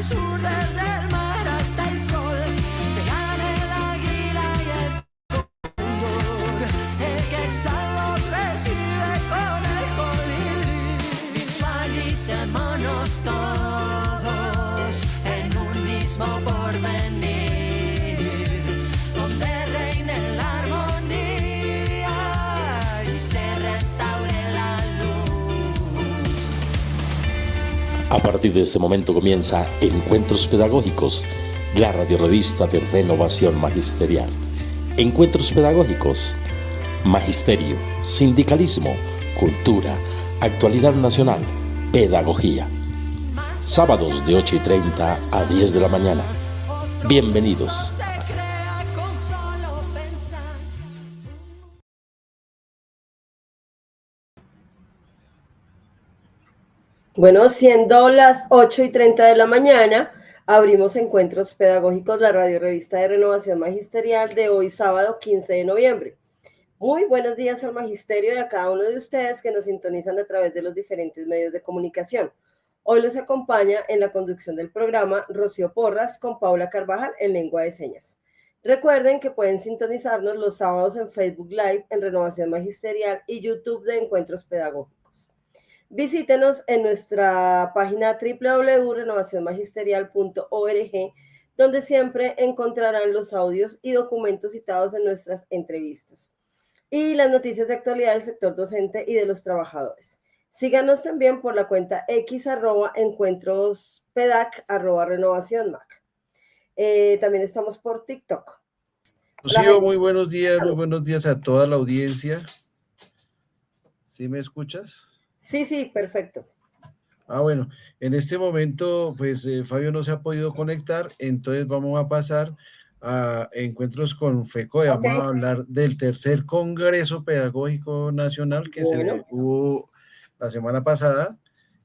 al sur, desde el mar hasta el sol, llegan el águila y el cóndor, el quetzal los recibe con el colibrí. Visualicémonos todos en un mismo porvenir, donde reine la armonía y se restaure la luz. A partir de este momento comienza Encuentros Pedagógicos, la radiorrevista de Renovación Magisterial. Encuentros Pedagógicos, magisterio, sindicalismo, cultura, actualidad nacional, pedagogía. Sábados de 8:30 a 10 de la mañana. Bienvenidos. Se crea con solo pensar. Bueno, siendo las 8:30 de la mañana, abrimos Encuentros Pedagógicos, la radiorrevista de Renovación Magisterial de hoy, sábado 15 de noviembre. Muy buenos días al magisterio y a cada uno de ustedes que nos sintonizan a través de los diferentes medios de comunicación. Hoy los acompaña en la conducción del programa Rocío Porras con Paula Carvajal en lengua de señas. Recuerden que pueden sintonizarnos los sábados en Facebook Live en Renovación Magisterial y YouTube de Encuentros Pedagógicos. Visítenos en nuestra página www.renovacionmagisterial.org, donde siempre encontrarán los audios y documentos citados en nuestras entrevistas y las noticias de actualidad del sector docente y de los trabajadores. Síganos también por la cuenta X @encuentrospedac @renovacionmac. También estamos por TikTok. Rocío, muy buenos días a toda la audiencia. ¿Sí me escuchas? Sí, perfecto. Bueno, en este momento, pues Fabio no se ha podido conectar, entonces vamos a pasar a Encuentros con FECODE. Ok. Vamos a hablar del tercer Congreso Pedagógico Nacional que se hubo la semana pasada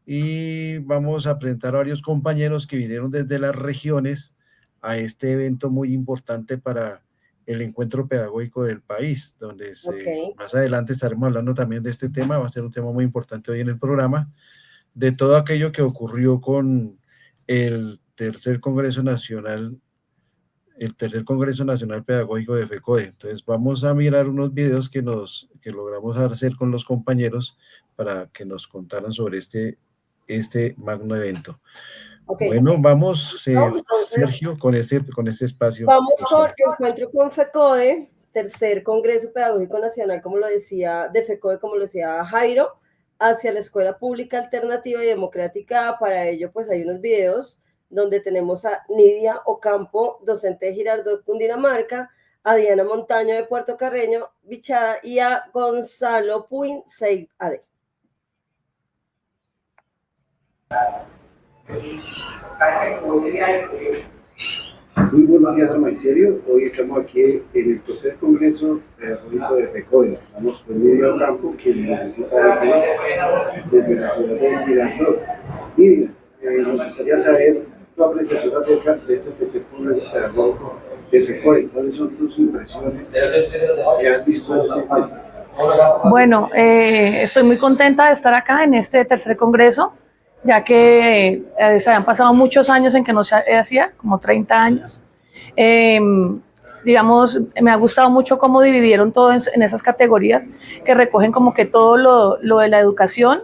y vamos a presentar a varios compañeros que vinieron desde las regiones a este evento muy importante para el encuentro pedagógico del país, donde más adelante estaremos hablando también de este tema. Va a ser un tema muy importante hoy en el programa, de todo aquello que ocurrió con el tercer Congreso Nacional Pedagógico de FECODE. Entonces vamos a mirar unos videos que logramos hacer con los compañeros para que nos contaran sobre este magno evento. Bueno, vamos, Sergio, con este espacio. Vamos con Encuentro con FECODE, tercer Congreso Pedagógico Nacional, como lo decía, de FECODE, como lo decía Jairo, hacia la escuela pública alternativa y democrática. Para ello, pues hay unos videos donde tenemos a Nidia Ocampo, docente de Girardot, Cundinamarca, a Diana Montaño de Puerto Carreño, Bichada, y a Gonzalo Puin, Seid AD. Muy buenos días al magisterio. Hoy estamos aquí en el tercer Congreso Pedagógico de FECODE. Estamos con Nidia Ocampo, quien nos visita desde la ciudad de Girardot. Nidia, nos gustaría saber tu apreciación acerca de este tercer Congreso Pedagógico de FECODE. ¿Cuáles son tus impresiones que has visto en este encuentro? Bueno, estoy muy contenta de estar acá en este tercer congreso, ya que se habían pasado muchos años en que no se hacía, como 30 años. Digamos, me ha gustado mucho cómo dividieron todo en esas categorías que recogen como que todo lo de la educación,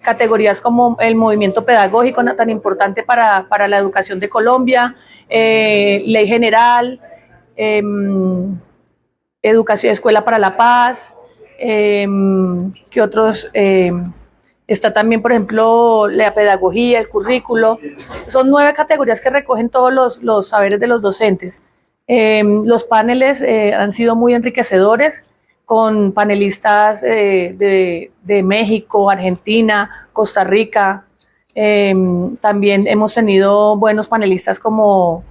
categorías como el movimiento pedagógico tan importante para la educación de Colombia, ley general, educación, escuela para la paz, que otros... Está también, por ejemplo, la pedagogía, el currículo. Son 9 categorías que recogen todos los saberes de los docentes. Los paneles han sido muy enriquecedores, con panelistas de México, Argentina, Costa Rica. También hemos tenido buenos panelistas como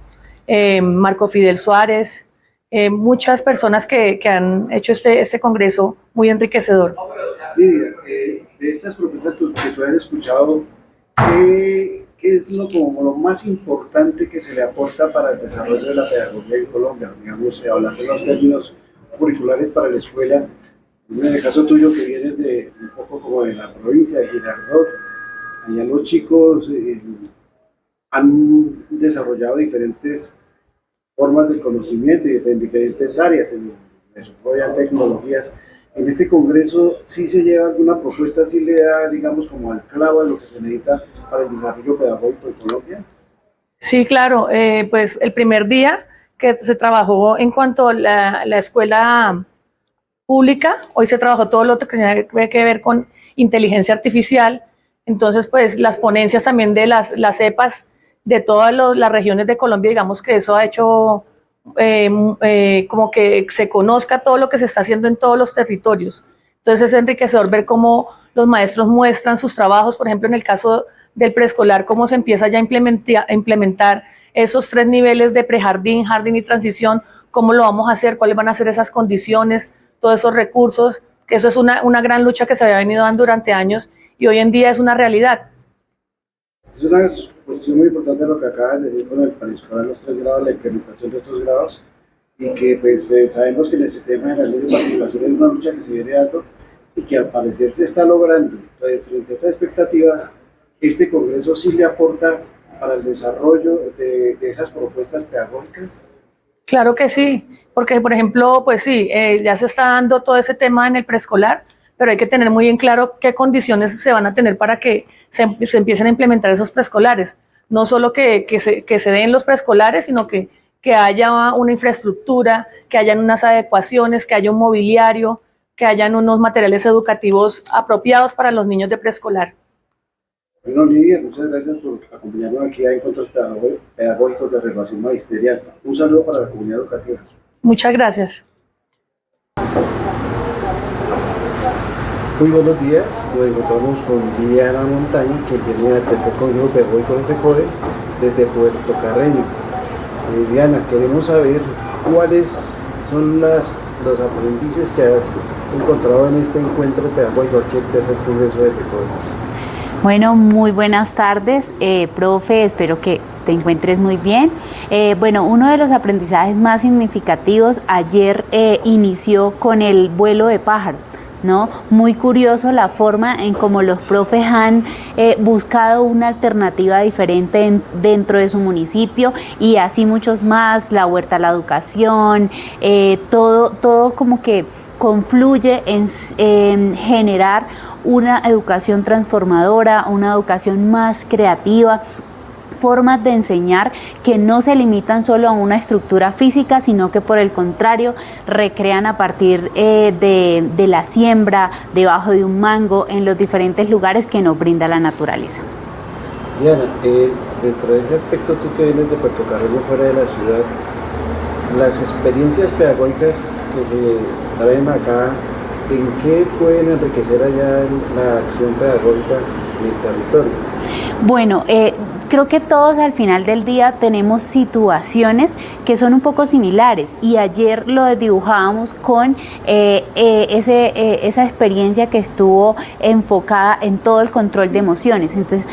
Marco Fidel Suárez, muchas personas que han hecho este congreso muy enriquecedor. Sí, de estas propuestas que tú has escuchado, ¿qué es como lo más importante que se le aporta para el desarrollo de la pedagogía en Colombia? Digamos, hablando de los términos curriculares para la escuela, en el caso tuyo que vienes de un poco como de la provincia de Girardot, allá los chicos han desarrollado diferentes formas de conocimiento y en diferentes áreas, en desarrollan tecnologías. En este congreso, ¿sí se lleva alguna propuesta, sí le da, digamos, como al clavo de lo que se necesita para el desarrollo pedagógico en Colombia? Sí, claro, pues el primer día que se trabajó en cuanto a la escuela pública, hoy se trabajó todo lo que tenía que ver con inteligencia artificial. Entonces, pues las ponencias también de las EPAs de todas las regiones de Colombia, digamos que eso ha hecho como que se conozca todo lo que se está haciendo en todos los territorios. Entonces es enriquecedor ver cómo los maestros muestran sus trabajos, por ejemplo, en el caso del preescolar, cómo se empieza ya a implementar esos 3 niveles de prejardín, jardín y transición, cómo lo vamos a hacer, cuáles van a ser esas condiciones, todos esos recursos, que eso es una gran lucha que se había venido dando durante años y hoy en día es una realidad. Es una cuestión muy importante lo que acabas de decir con el preescolar, los 3 grados, la implementación de estos grados, y que pues sabemos que en el sistema de la ley de participación es una lucha que se viene dando y que al parecer se está logrando. Entonces, frente a estas expectativas, este congreso sí le aporta para el desarrollo de esas propuestas pedagógicas. Claro que sí, porque por ejemplo, pues sí, ya se está dando todo ese tema en el preescolar, pero hay que tener muy en claro qué condiciones se van a tener para que se empiecen a implementar esos preescolares. No solo que se den los preescolares, sino que haya una infraestructura, que hayan unas adecuaciones, que haya un mobiliario, que hayan unos materiales educativos apropiados para los niños de preescolar. Bueno, Lidia, muchas gracias por acompañarnos aquí a Encuentros Pedagógicos de Renovación Magisterial. Un saludo para la comunidad educativa. Muchas gracias. Muy buenos días, nos encontramos con Diana Montaño, que viene del tercer congreso pedagógico de FECODE desde Puerto Carreño. Diana, queremos saber cuáles son los aprendices que has encontrado en este encuentro pedagógico aquí en el tercer congreso de FECODE. Bueno, muy buenas tardes, profe, espero que te encuentres muy bien. Bueno, uno de los aprendizajes más significativos ayer inició con el vuelo de pájaro, ¿no? Muy curioso la forma en cómo los profes han buscado una alternativa diferente dentro de su municipio y así muchos más, la huerta a la educación, todo como que confluye en generar una educación transformadora, una educación más creativa, formas de enseñar que no se limitan solo a una estructura física, sino que por el contrario recrean a partir de la siembra, debajo de un mango, en los diferentes lugares que nos brinda la naturaleza. Diana, dentro de ese aspecto, tú que vienes de Puerto Carreño, fuera de la ciudad, las experiencias pedagógicas que se traen acá, ¿en qué pueden enriquecer allá la acción pedagógica en el territorio? Bueno, creo que todos al final del día tenemos situaciones que son un poco similares y ayer lo desdibujábamos con esa experiencia que estuvo enfocada en todo el control de emociones. Entonces,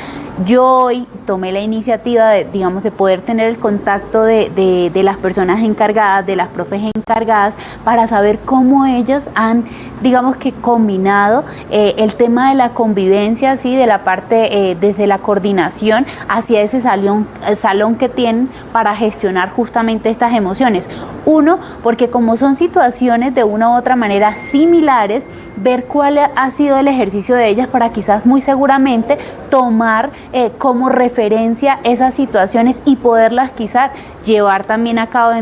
yo hoy tomé la iniciativa de poder tener el contacto de las personas encargadas, de las profes encargadas, para saber cómo ellos han, digamos que combinado el tema de la convivencia, ¿sí? De la parte desde la coordinación hacia ese salón que tienen para gestionar justamente estas emociones. Uno, porque como son situaciones de una u otra manera similares, ver cuál ha sido el ejercicio de ellas para quizás muy seguramente tomar como referencia esas situaciones y poderlas quizás llevar también a cabo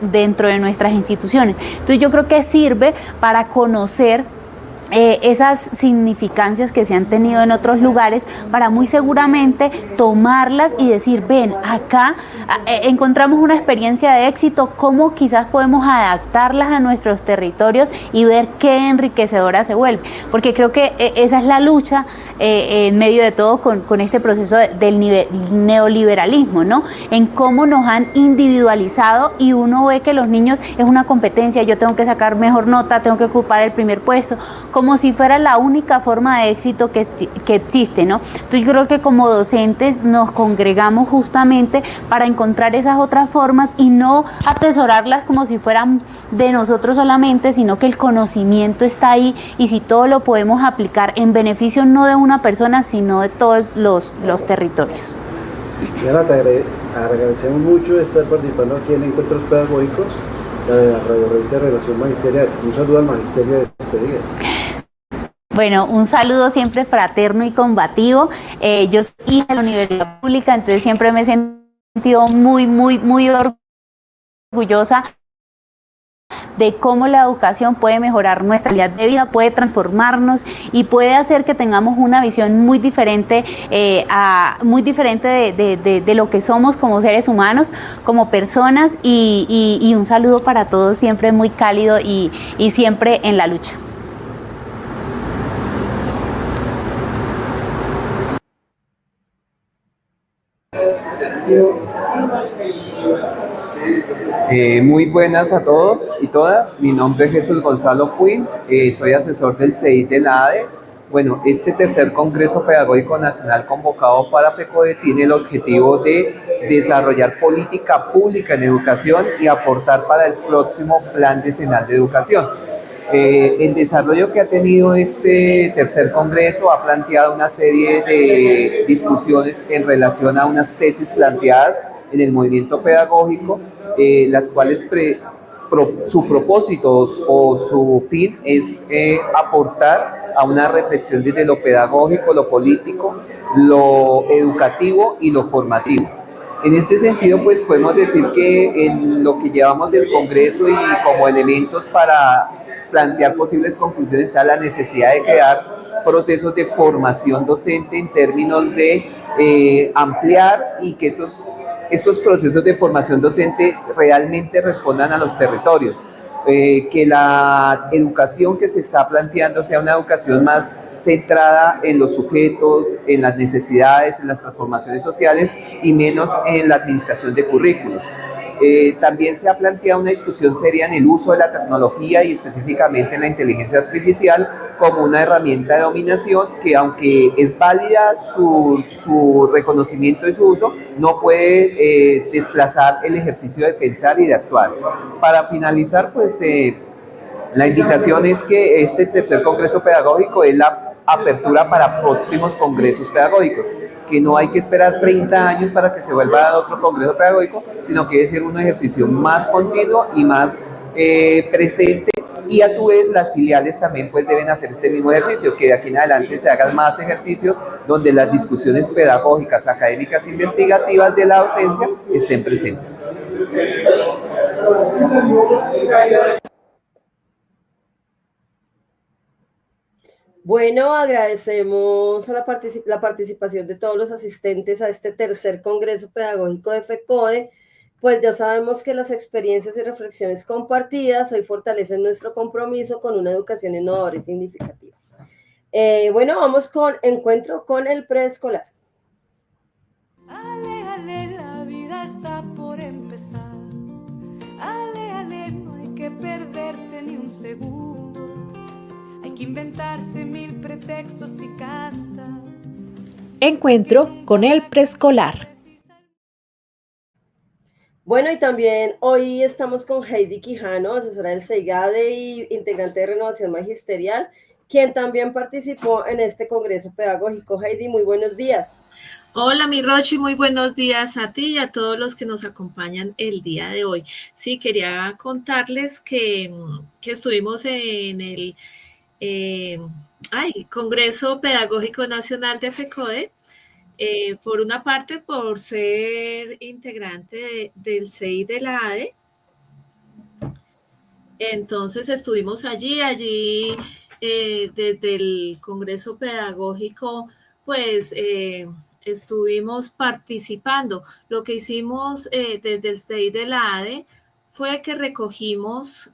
dentro de nuestras instituciones. Entonces yo creo que sirve para conocer esas significancias que se han tenido en otros lugares para muy seguramente tomarlas y decir, ven, acá encontramos una experiencia de éxito, cómo quizás podemos adaptarlas a nuestros territorios y ver qué enriquecedora se vuelve, porque creo que esa es la lucha en medio de todo con este proceso del neoliberalismo, ¿no? En cómo nos han individualizado y uno ve que los niños es una competencia, yo tengo que sacar mejor nota, tengo que ocupar el primer puesto, como si fuera la única forma de éxito que existe, ¿no? Entonces yo creo que como docentes nos congregamos justamente para encontrar esas otras formas y no atesorarlas como si fueran de nosotros solamente, sino que el conocimiento está ahí y si todo lo podemos aplicar en beneficio no de una persona, sino de todos los territorios. Diana, te agradecemos mucho estar participando aquí en Encuentros Pedagógicos, de la Radio Revista de Relación Magisterial. Un saludo al magisterio de despedida. Bueno, un saludo siempre fraterno y combativo. Yo soy hija de la universidad pública, entonces siempre me he sentido muy orgullosa de cómo la educación puede mejorar nuestra calidad de vida, puede transformarnos y puede hacer que tengamos una visión muy diferente, de lo que somos como seres humanos, como personas, y un saludo para todos, siempre muy cálido y siempre en la lucha. Muy buenas a todos y todas, mi nombre es Jesús Gonzalo Puin, soy asesor del CEI de la ADE. Bueno, este tercer Congreso Pedagógico Nacional convocado para FECODE tiene el objetivo de desarrollar política pública en educación y aportar para el próximo Plan Decenal de Educación. El desarrollo que ha tenido este tercer Congreso ha planteado una serie de discusiones en relación a unas tesis planteadas en el movimiento pedagógico, las cuales su propósito o su fin es aportar a una reflexión desde lo pedagógico, lo político, lo educativo y lo formativo. En este sentido, pues podemos decir que en lo que llevamos del Congreso y como elementos para plantear posibles conclusiones está la necesidad de crear procesos de formación docente en términos de ampliar y que esos procesos de formación docente realmente respondan a los territorios, que la educación que se está planteando sea una educación más centrada en los sujetos, en las necesidades, en las transformaciones sociales y menos en la administración de currículos. También se ha planteado una discusión seria en el uso de la tecnología y específicamente en la inteligencia artificial como una herramienta de dominación que, aunque es válida su reconocimiento y su uso, no puede desplazar el ejercicio de pensar y de actuar. Para finalizar, pues la invitación es que este tercer Congreso Pedagógico es la apertura para próximos congresos pedagógicos, que no hay que esperar 30 años para que se vuelva a dar otro congreso pedagógico, sino que debe ser un ejercicio más continuo y más presente, y a su vez las filiales también pues deben hacer este mismo ejercicio, que de aquí en adelante se hagan más ejercicios donde las discusiones pedagógicas, académicas, investigativas de la docencia estén presentes. Bueno, agradecemos a la participación de todos los asistentes a este tercer Congreso Pedagógico de FECODE. Pues ya sabemos que las experiencias y reflexiones compartidas hoy fortalecen nuestro compromiso con una educación innovadora y significativa. Bueno, vamos con encuentro con el preescolar. Ale, ale, la vida está por empezar. Ale, ale, no hay que perderse ni un segundo. Hay que inventarse mil pretextos y canta. Encuentro con el preescolar. Bueno, y también hoy estamos con Heidi Quijano, asesora del CEIGADE y integrante de Renovación Magisterial, quien también participó en este Congreso Pedagógico. Heidi, muy buenos días. Hola, mi Rochi, muy buenos días a ti y a todos los que nos acompañan el día de hoy. Sí, quería contarles que estuvimos en el Congreso Pedagógico Nacional de FECODE. Por una parte, por ser integrante del CEI de la ADE. Entonces estuvimos allí desde el Congreso Pedagógico, pues estuvimos participando. Lo que hicimos desde el CEI de la ADE fue que recogimos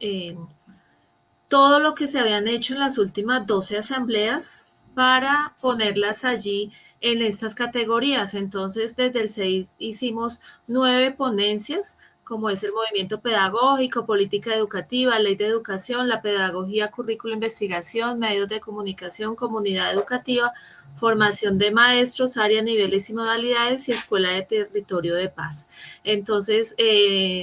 todo lo que se habían hecho en las últimas 12 asambleas para ponerlas allí en estas categorías. Entonces, desde el CEI hicimos 9 ponencias, como es el movimiento pedagógico, política educativa, ley de educación, la pedagogía, currículo, investigación, medios de comunicación, comunidad educativa, formación de maestros, áreas, niveles y modalidades y escuela de territorio de paz. Entonces,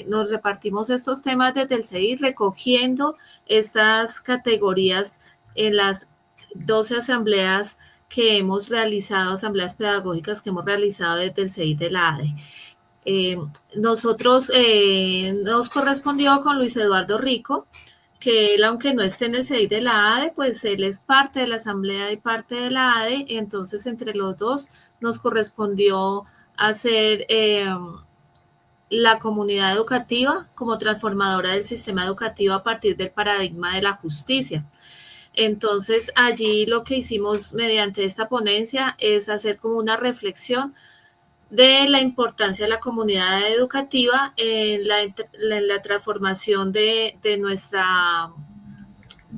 nos repartimos estos temas desde el CEI, recogiendo estas categorías en las 12 asambleas que hemos realizado, asambleas pedagógicas que hemos realizado desde el CEI de la ADE. Nosotros nos correspondió con Luis Eduardo Rico, que él, aunque no esté en el CEI de la ADE, pues él es parte de la asamblea y parte de la ADE, entonces entre los dos nos correspondió hacer la comunidad educativa como transformadora del sistema educativo a partir del paradigma de la justicia. Entonces, allí lo que hicimos mediante esta ponencia es hacer como una reflexión de la importancia de la comunidad educativa en la transformación de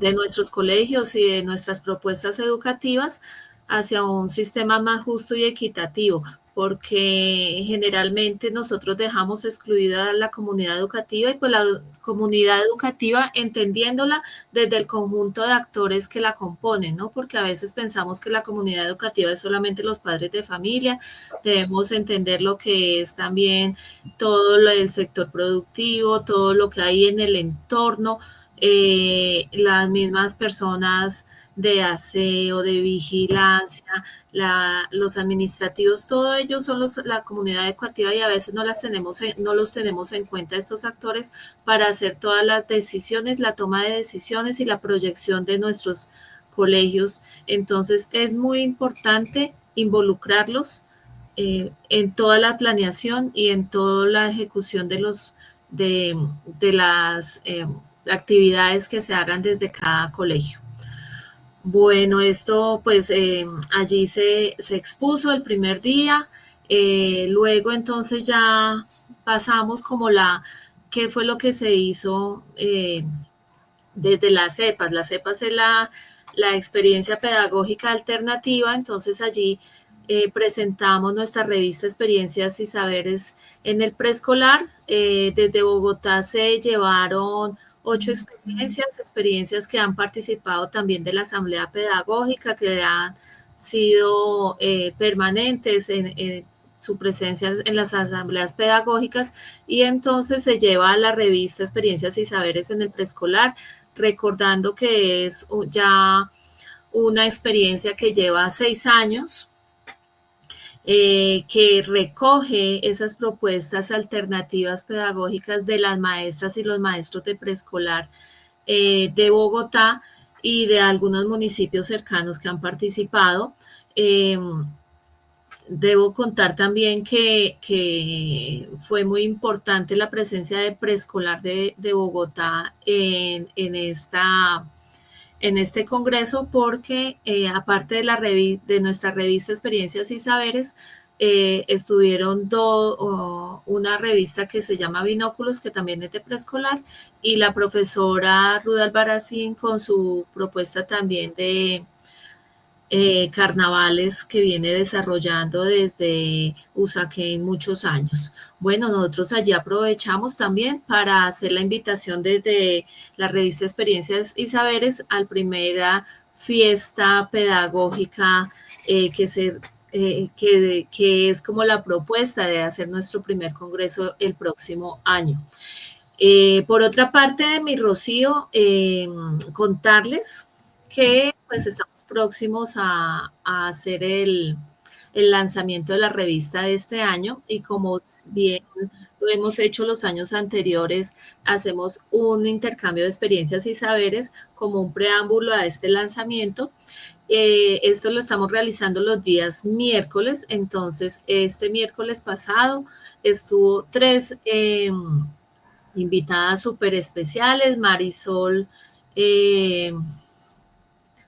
nuestros colegios y de nuestras propuestas educativas hacia un sistema más justo y equitativo, porque generalmente nosotros dejamos excluida a la comunidad educativa y pues la comunidad educativa entendiéndola desde el conjunto de actores que la componen, ¿no? Porque a veces pensamos que la comunidad educativa es solamente los padres de familia, debemos entender lo que es también todo el sector productivo, todo lo que hay en el entorno, las mismas personas de aseo, de vigilancia, los administrativos, todos ellos son la comunidad educativa y a veces no los tenemos en cuenta estos actores para hacer todas las decisiones, la toma de decisiones y la proyección de nuestros colegios. Entonces es muy importante involucrarlos en toda la planeación y en toda la ejecución de las actividades que se hagan desde cada colegio. Bueno, esto pues allí se expuso el primer día, luego entonces ya pasamos como qué fue lo que se hizo desde las CEPAS. Las CEPAS es la experiencia pedagógica alternativa, entonces allí presentamos nuestra revista Experiencias y Saberes en el preescolar. Desde Bogotá se llevaron 8 experiencias que han participado también de la asamblea pedagógica, que han sido permanentes en su presencia en las asambleas pedagógicas, y entonces se lleva a la revista Experiencias y Saberes en el preescolar, recordando que es ya una experiencia que lleva 6 años, que recoge esas propuestas alternativas pedagógicas de las maestras y los maestros de preescolar de Bogotá y de algunos municipios cercanos que han participado. Debo contar también que fue muy importante la presencia de preescolar de Bogotá en este congreso, porque aparte de nuestra revista Experiencias y Saberes, estuvieron una revista que se llama Binóculos, que también es de preescolar, y la profesora Ruda Albarracín con su propuesta también de carnavales que viene desarrollando desde Usaquén muchos años. Bueno, nosotros allí aprovechamos también para hacer la invitación desde la revista Experiencias y Saberes a la primera fiesta pedagógica que es como la propuesta de hacer nuestro primer congreso el próximo año. Por otra parte, mi Rocío, contarles que pues estamos próximos a hacer el lanzamiento de la revista de este año, y como bien lo hemos hecho los años anteriores, hacemos un intercambio de experiencias y saberes como un preámbulo a este lanzamiento. Esto lo estamos realizando los días miércoles, entonces este miércoles pasado estuvo 3 invitadas súper especiales: Marisol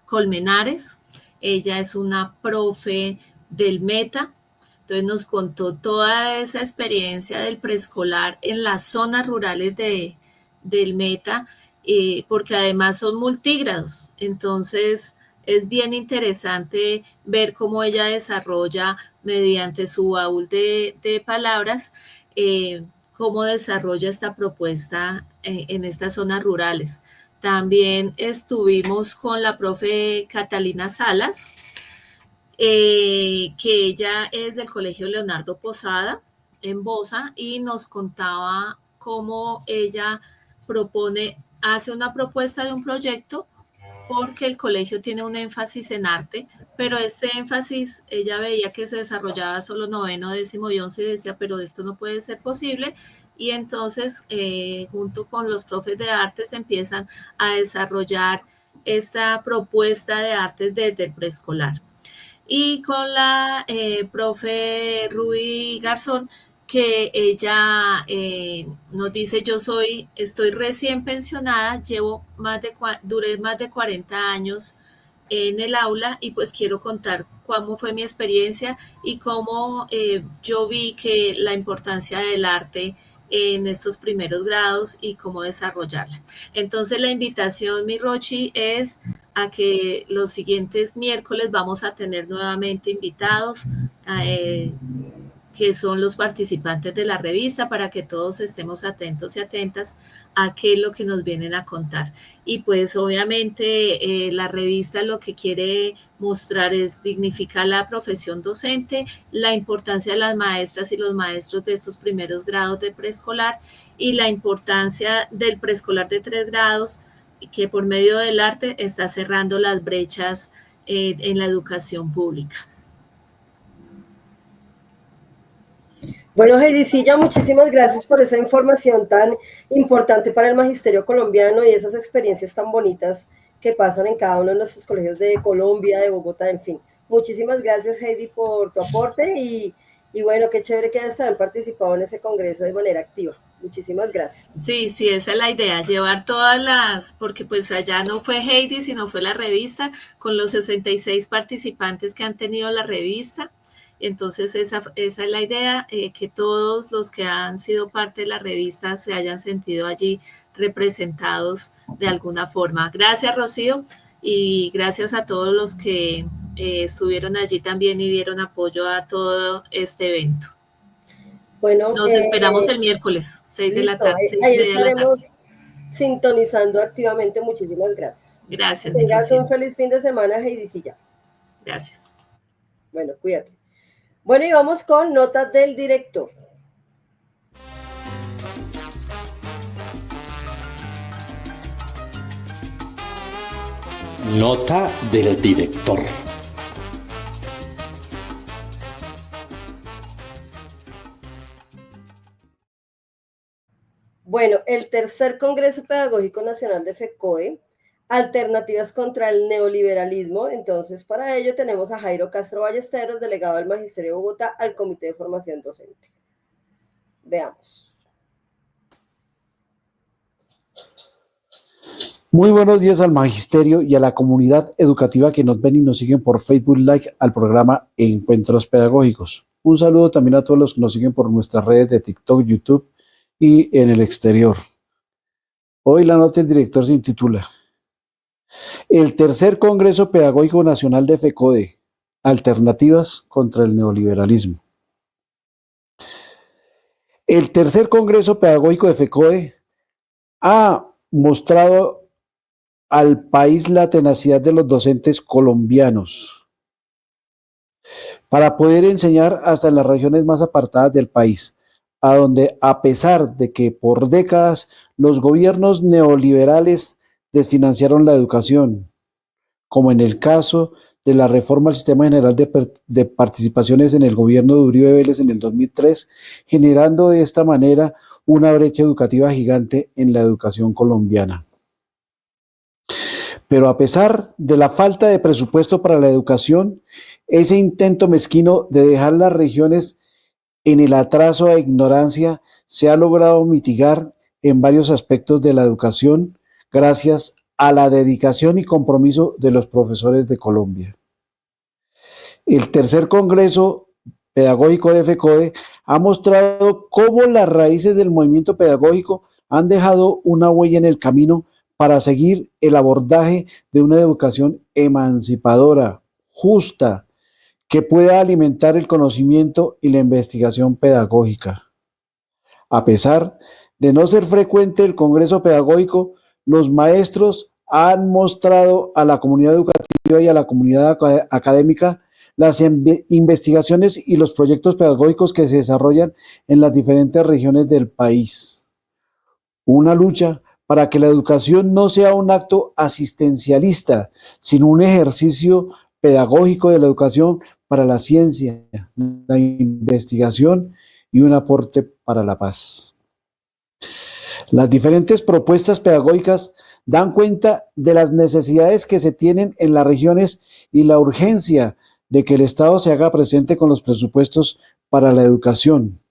Colmenares, ella es una profe del Meta, entonces nos contó toda esa experiencia del preescolar en las zonas rurales del Meta, porque además son multígrados, entonces es bien interesante ver cómo ella desarrolla mediante su baúl de palabras, cómo desarrolla esta propuesta en estas zonas rurales. También estuvimos con la profe Catalina Salas, que ella es del Colegio Leonardo Posada en Bosa, y nos contaba cómo ella hace una propuesta de un proyecto porque el colegio tiene un énfasis en arte, pero este énfasis ella veía que se desarrollaba solo noveno, décimo y 11 y decía, pero esto no puede ser posible. Y entonces, junto con los profes de arte, se empiezan a desarrollar esta propuesta de artes desde el preescolar. Y con la profe Ruby Garzón, que ella nos dice, estoy recién pensionada, duré más de 40 años en el aula y pues quiero contar cómo fue mi experiencia y cómo yo vi que la importancia del arte en estos primeros grados y cómo desarrollarla. Entonces la invitación, mi Rochi, es a que los siguientes miércoles vamos a tener nuevamente invitados que son los participantes de la revista, para que todos estemos atentos y atentas a qué es lo que nos vienen a contar. Y pues obviamente la revista lo que quiere mostrar es dignificar la profesión docente, la importancia de las maestras y los maestros de estos primeros grados de preescolar y la importancia del preescolar de 3 grados, que por medio del arte está cerrando las brechas en la educación pública. Bueno, Heidicilla, muchísimas gracias por esa información tan importante para el magisterio colombiano y esas experiencias tan bonitas que pasan en cada uno de nuestros colegios de Colombia, de Bogotá, en fin. Muchísimas gracias, Heidi, por tu aporte y bueno, qué chévere que hayan participado en ese congreso de manera activa. Muchísimas gracias. Sí, esa es la idea, llevar todas porque pues allá no fue Heidi, sino fue la revista, con los 66 participantes que han tenido la revista. Entonces esa es la idea, que todos los que han sido parte de la revista se hayan sentido allí representados de alguna forma. Gracias, Rocío, y gracias a todos los que estuvieron allí también y dieron apoyo a todo este evento. Bueno, nos esperamos el miércoles, 6 de la tarde. Ahí estaremos sintonizando activamente. Muchísimas gracias. Gracias. Tengas un feliz fin de semana, Heidicilla. Gracias. Bueno, cuídate. Bueno, y vamos con notas del director. Nota del director. Bueno, el tercer Congreso Pedagógico Nacional de FECODE, Alternativas contra el Neoliberalismo. Entonces, para ello tenemos a Jairo Castro Ballesteros, delegado del Magisterio de Bogotá, al Comité de Formación Docente. Veamos. Muy buenos días al Magisterio y a la comunidad educativa que nos ven y nos siguen por Facebook Live al programa Encuentros Pedagógicos. Un saludo también a todos los que nos siguen por nuestras redes de TikTok, YouTube y en el exterior. Hoy la nota del director se intitula El tercer Congreso Pedagógico Nacional de FECODE, Alternativas contra el Neoliberalismo. El tercer Congreso Pedagógico de FECODE ha mostrado al país la tenacidad de los docentes colombianos para poder enseñar hasta en las regiones más apartadas del país, a donde, a pesar de que por décadas los gobiernos neoliberales desfinanciaron la educación, como en el caso de la reforma al Sistema General de Participaciones en el gobierno de Uribe Vélez en el 2003, generando de esta manera una brecha educativa gigante en la educación colombiana. Pero a pesar de la falta de presupuesto para la educación, ese intento mezquino de dejar las regiones en el atraso e ignorancia se ha logrado mitigar en varios aspectos de la educación gracias a la dedicación y compromiso de los profesores de Colombia. El tercer Congreso Pedagógico de FECODE ha mostrado cómo las raíces del movimiento pedagógico han dejado una huella en el camino para seguir el abordaje de una educación emancipadora, justa, que pueda alimentar el conocimiento y la investigación pedagógica. A pesar de no ser frecuente el Congreso Pedagógico, los maestros han mostrado a la comunidad educativa y a la comunidad académica las investigaciones y los proyectos pedagógicos que se desarrollan en las diferentes regiones del país. Una lucha para que la educación no sea un acto asistencialista, sino un ejercicio pedagógico de la educación para la ciencia, la investigación y un aporte para la paz. Las diferentes propuestas pedagógicas dan cuenta de las necesidades que se tienen en las regiones y la urgencia de que el Estado se haga presente con los presupuestos para la educación,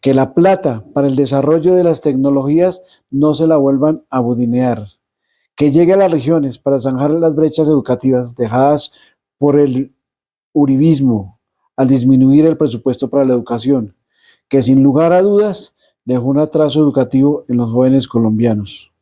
que la plata para el desarrollo de las tecnologías no se la vuelvan a budinear, que llegue a las regiones para zanjar las brechas educativas dejadas por el uribismo al disminuir el presupuesto para la educación, que sin lugar a dudas dejó un atraso educativo en los jóvenes colombianos.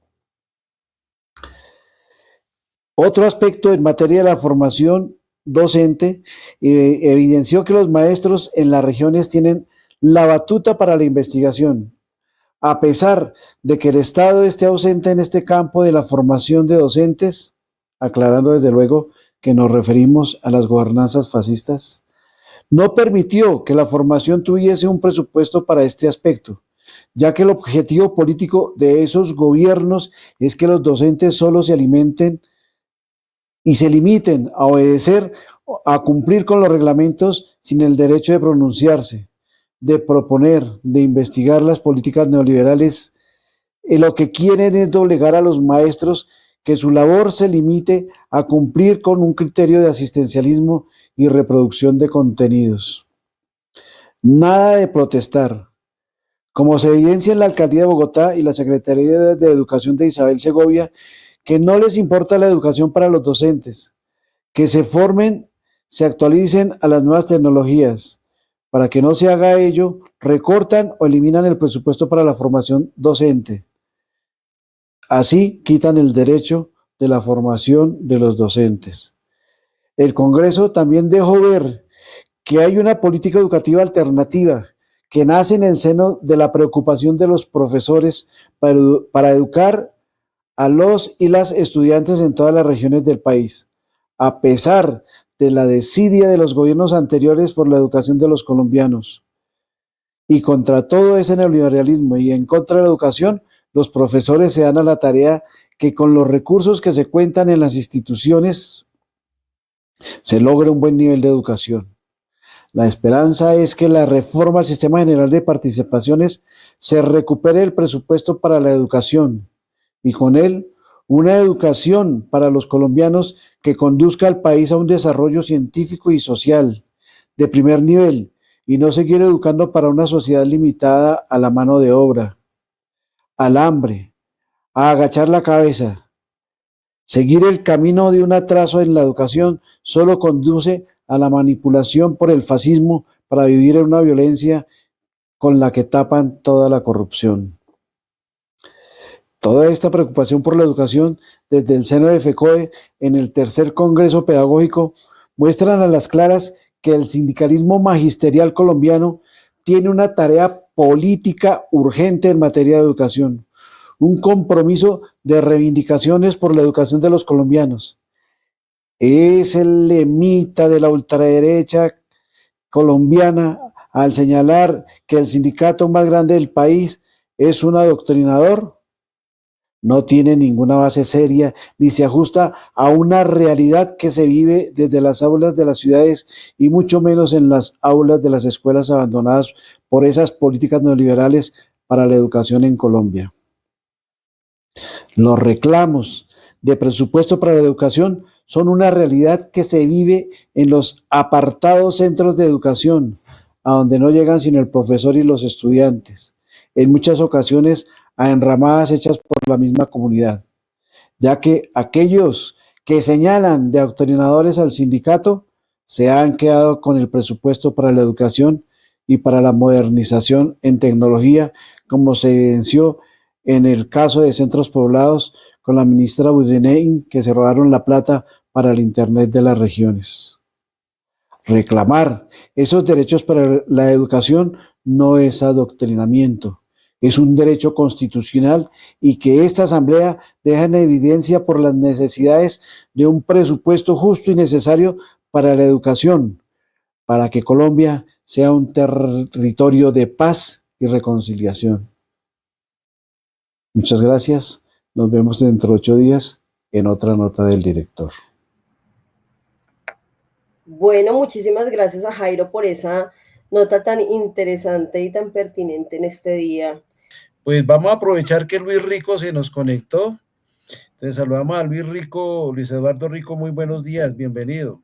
Otro aspecto en materia de la formación docente evidenció que los maestros en las regiones tienen la batuta para la investigación, a pesar de que el Estado esté ausente en este campo de la formación de docentes, aclarando desde luego que nos referimos a las gobernanzas fascistas, no permitió que la formación tuviese un presupuesto para este aspecto, ya que el objetivo político de esos gobiernos es que los docentes solo se alimenten y se limiten a obedecer, a cumplir con los reglamentos sin el derecho de pronunciarse, de proponer, de investigar las políticas neoliberales. Lo que quieren es doblegar a los maestros, que su labor se limite a cumplir con un criterio de asistencialismo y reproducción de contenidos. Nada de protestar. Como se evidencia en la Alcaldía de Bogotá y la Secretaría de Educación de Isabel Segovia, que no les importa la educación para los docentes, que se formen, se actualicen a las nuevas tecnologías. Para que no se haga ello, recortan o eliminan el presupuesto para la formación docente. Así quitan el derecho de la formación de los docentes. El Congreso también dejó ver que hay una política educativa alternativa que nace en el seno de la preocupación de los profesores para educar a los y las estudiantes en todas las regiones del país, a pesar de la desidia de los gobiernos anteriores por la educación de los colombianos. Y contra todo ese neoliberalismo y en contra de la educación, los profesores se dan a la tarea que con los recursos que se cuentan en las instituciones se logre un buen nivel de educación. La esperanza es que la reforma al Sistema General de Participaciones se recupere el presupuesto para la educación y con él una educación para los colombianos que conduzca al país a un desarrollo científico y social de primer nivel y no seguir educando para una sociedad limitada a la mano de obra, al hambre, a agachar la cabeza. Seguir el camino de un atraso en la educación solo conduce a la manipulación por el fascismo para vivir en una violencia con la que tapan toda la corrupción. Toda esta preocupación por la educación desde el seno de FECODE en el tercer Congreso Pedagógico muestran a las claras que el sindicalismo magisterial colombiano tiene una tarea política urgente en materia de educación, un compromiso de reivindicaciones por la educación de los colombianos. Es el lemita de la ultraderecha colombiana al señalar que el sindicato más grande del país es un adoctrinador. No tiene ninguna base seria ni se ajusta a una realidad que se vive desde las aulas de las ciudades y mucho menos en las aulas de las escuelas abandonadas por esas políticas neoliberales para la educación en Colombia. Los reclamos de presupuesto para la educación son una realidad que se vive en los apartados centros de educación, a donde no llegan sino el profesor y los estudiantes, en muchas ocasiones a enramadas hechas por la misma comunidad, ya que aquellos que señalan de adoctrinadores al sindicato se han quedado con el presupuesto para la educación y para la modernización en tecnología, como se evidenció en el caso de centros poblados con la ministra Budiney, que se robaron la plata para el Internet de las regiones. Reclamar esos derechos para la educación no es adoctrinamiento, es un derecho constitucional y que esta Asamblea deja en evidencia por las necesidades de un presupuesto justo y necesario para la educación, para que Colombia sea un territorio de paz y reconciliación. Muchas gracias. Nos vemos dentro de 8 días en otra nota del director. Bueno, muchísimas gracias a Jairo por esa nota tan interesante y tan pertinente en este día. Pues vamos a aprovechar que Luis Rico se nos conectó. Entonces saludamos a Luis Rico, Luis Eduardo Rico, muy buenos días, bienvenido.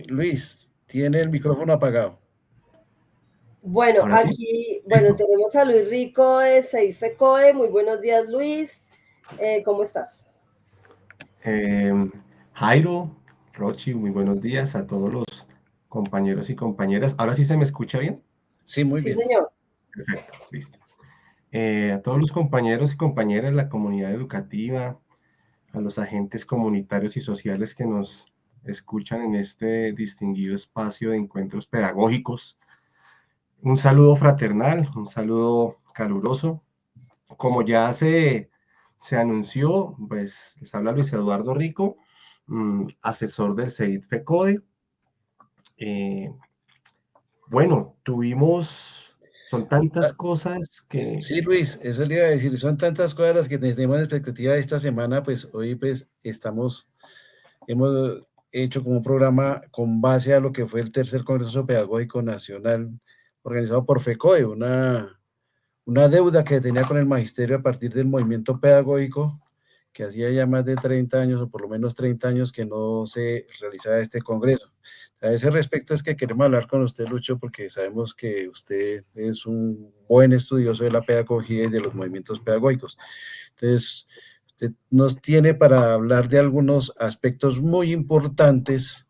Luis, tiene el micrófono apagado. Bueno, Ahora sí. aquí, bueno, tenemos a Luis Rico de Seid FECODE. Muy buenos días, Luis. ¿Cómo estás? Jairo, Rochi, muy buenos días a todos los compañeros y compañeras. ¿Ahora sí se me escucha bien? Sí, muy bien. Sí, señor. Perfecto, listo. A todos los compañeros y compañeras de la comunidad educativa, a los agentes comunitarios y sociales que nos escuchan en este distinguido espacio de encuentros pedagógicos, un saludo fraternal, un saludo caluroso. Como ya se anunció, pues les habla Luis Eduardo Rico, asesor del CEID FECODE. Bueno, son tantas cosas que... Sí, Luis, eso le iba a decir, son tantas cosas las que tenemos en expectativa de esta semana, pues hoy pues hemos hecho como un programa con base a lo que fue el tercer Congreso Pedagógico Nacional organizado por FECODE, una deuda que tenía con el magisterio a partir del movimiento pedagógico, que hacía ya más de 30 años, o por lo menos 30 años, que no se realizaba este congreso. A ese respecto es que queremos hablar con usted, Lucho, porque sabemos que usted es un buen estudioso de la pedagogía y de los movimientos pedagógicos. Entonces, usted nos tiene para hablar de algunos aspectos muy importantes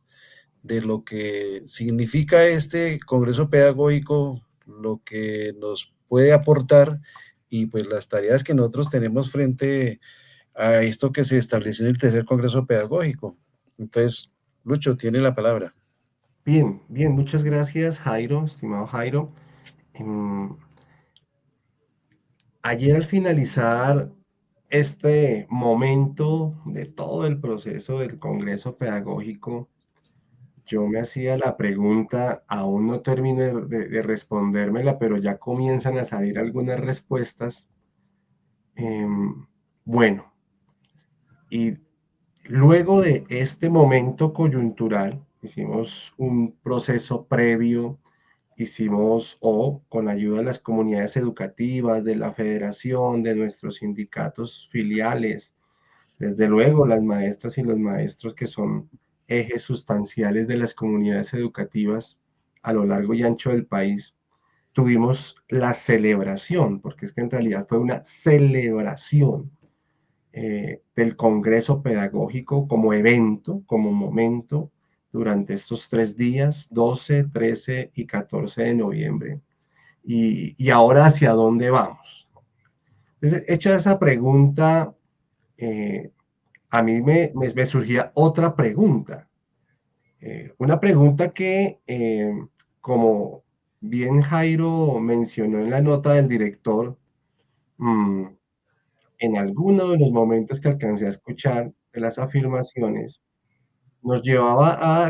de lo que significa este congreso pedagógico, lo que nos puede aportar y pues las tareas que nosotros tenemos frente a esto que se estableció en el tercer congreso pedagógico. Entonces, Lucho, tiene la palabra. Bien, muchas gracias, Jairo, estimado Jairo. Ayer al finalizar este momento de todo el proceso del Congreso Pedagógico, yo me hacía la pregunta, aún no termino de respondérmela, pero ya comienzan a salir algunas respuestas. Bueno, y luego de este momento coyuntural, hicimos un proceso previo, con la ayuda de las comunidades educativas, de la federación, de nuestros sindicatos filiales, desde luego las maestras y los maestros que son ejes sustanciales de las comunidades educativas a lo largo y ancho del país, tuvimos la celebración, porque es que en realidad fue una celebración del Congreso Pedagógico como evento, como momento, durante estos 3 días, 12, 13 y 14 de noviembre. Y ahora, ¿hacia dónde vamos? Entonces, hecha esa pregunta, a mí me surgía otra pregunta. Una pregunta que, como bien Jairo mencionó en la nota del director, en alguno de los momentos que alcancé a escuchar de las afirmaciones, nos llevaba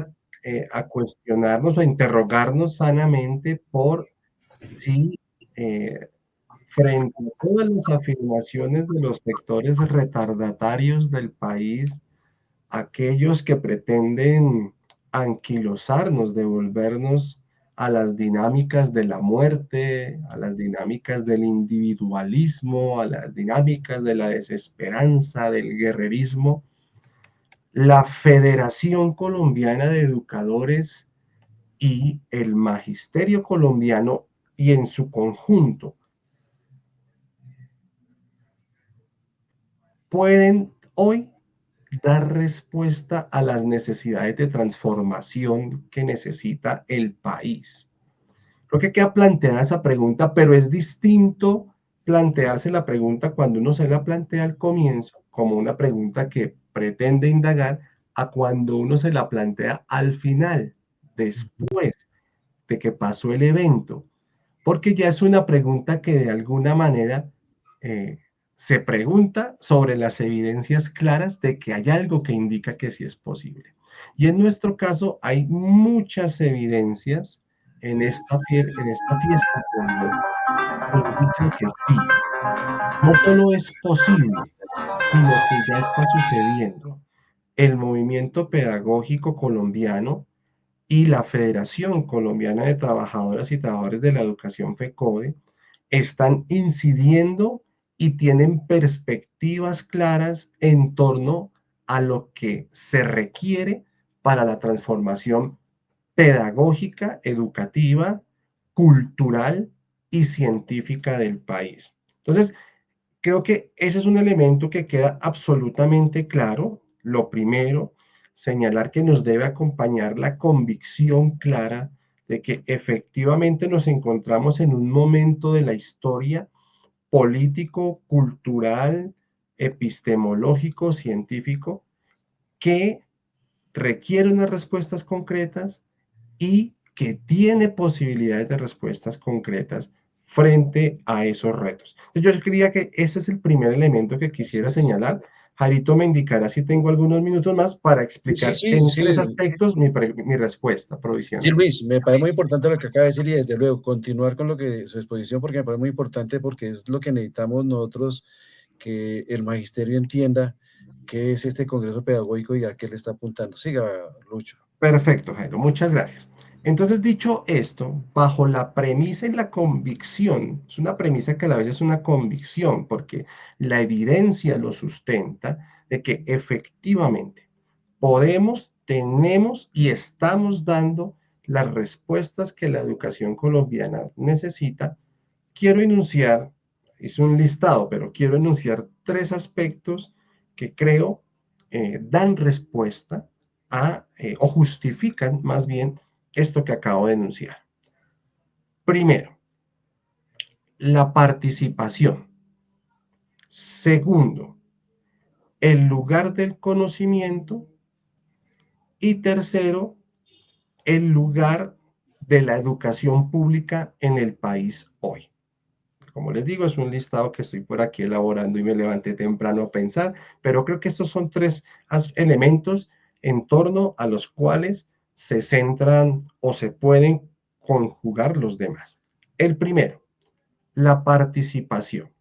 a cuestionarnos o a interrogarnos sanamente por si frente a todas las afirmaciones de los sectores retardatarios del país, aquellos que pretenden anquilosarnos, devolvernos a las dinámicas de la muerte, a las dinámicas del individualismo, a las dinámicas de la desesperanza, del guerrerismo, la Federación Colombiana de Educadores y el Magisterio Colombiano y en su conjunto pueden hoy dar respuesta a las necesidades de transformación que necesita el país. Creo que queda planteada esa pregunta, pero es distinto plantearse la pregunta cuando uno se la plantea al comienzo como una pregunta que pretende indagar a cuando uno se la plantea al final, después de que pasó el evento, porque ya es una pregunta que de alguna manera se pregunta sobre las evidencias claras de que hay algo que indica que sí es posible. Y en nuestro caso hay muchas evidencias en esta fiesta indican que sí, no solo es posible, sino que ya está sucediendo. El movimiento pedagógico colombiano y la Federación Colombiana de Trabajadoras y Trabajadores de la Educación FECODE están incidiendo y tienen perspectivas claras en torno a lo que se requiere para la transformación pedagógica, educativa, cultural y científica del país. Entonces, creo que ese es un elemento que queda absolutamente claro. Lo primero, señalar que nos debe acompañar la convicción clara de que efectivamente nos encontramos en un momento de la historia político, cultural, epistemológico, científico, que requiere unas respuestas concretas y que tiene posibilidades de respuestas concretas frente a esos retos. Yo creía que ese es el primer elemento que quisiera señalar. Jarito me indicará si tengo algunos minutos más para explicar en Sí. 3 aspectos mi respuesta Sí, provisional. Luis, me parece muy importante lo que acaba de decir y desde luego continuar con lo que su exposición porque me parece muy importante porque es lo que necesitamos nosotros que el magisterio entienda qué es este Congreso Pedagógico y a qué le está apuntando. Siga, Lucho. Perfecto, Jairo, muchas gracias. Entonces, dicho esto, bajo la premisa y la convicción, es una premisa que a la vez es una convicción, porque la evidencia lo sustenta, de que efectivamente podemos, tenemos y estamos dando las respuestas que la educación colombiana necesita, quiero enunciar, hice un listado, pero quiero enunciar 3 aspectos que creo dan respuesta o justifican más bien esto que acabo de enunciar. Primero, la participación. Segundo, el lugar del conocimiento. Y tercero, el lugar de la educación pública en el país hoy. Como les digo, es un listado que estoy por aquí elaborando y me levanté temprano a pensar, pero creo que estos son 3 elementos en torno a los cuales se centran o se pueden conjugar los demás. El primero, la participación.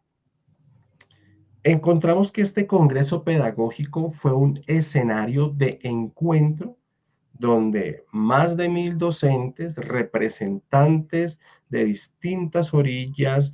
Encontramos que este Congreso Pedagógico fue un escenario de encuentro donde más de 1000 docentes, representantes de distintas orillas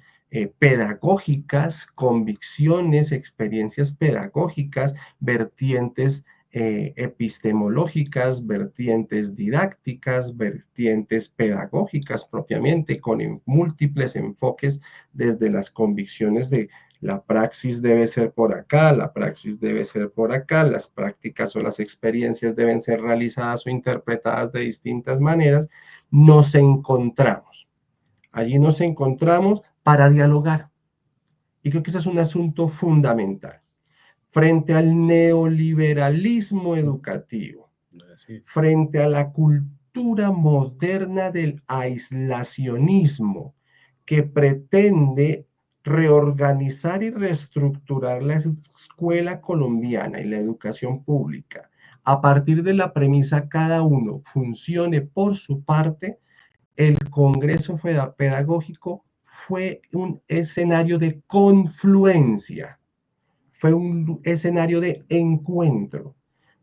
pedagógicas, convicciones, experiencias pedagógicas, vertientes epistemológicas, vertientes didácticas, vertientes pedagógicas propiamente, con múltiples enfoques desde las convicciones de la praxis debe ser por acá, la praxis debe ser por acá, las prácticas o las experiencias deben ser realizadas o interpretadas de distintas maneras, nos encontramos. Allí nos encontramos para dialogar. Y creo que ese es un asunto fundamental. Frente al neoliberalismo educativo, frente a la cultura moderna del aislacionismo que pretende reorganizar y reestructurar la escuela colombiana y la educación pública a partir de la premisa cada uno funcione por su parte, el Congreso Pedagógico fue un escenario de confluencia, fue un escenario de encuentro,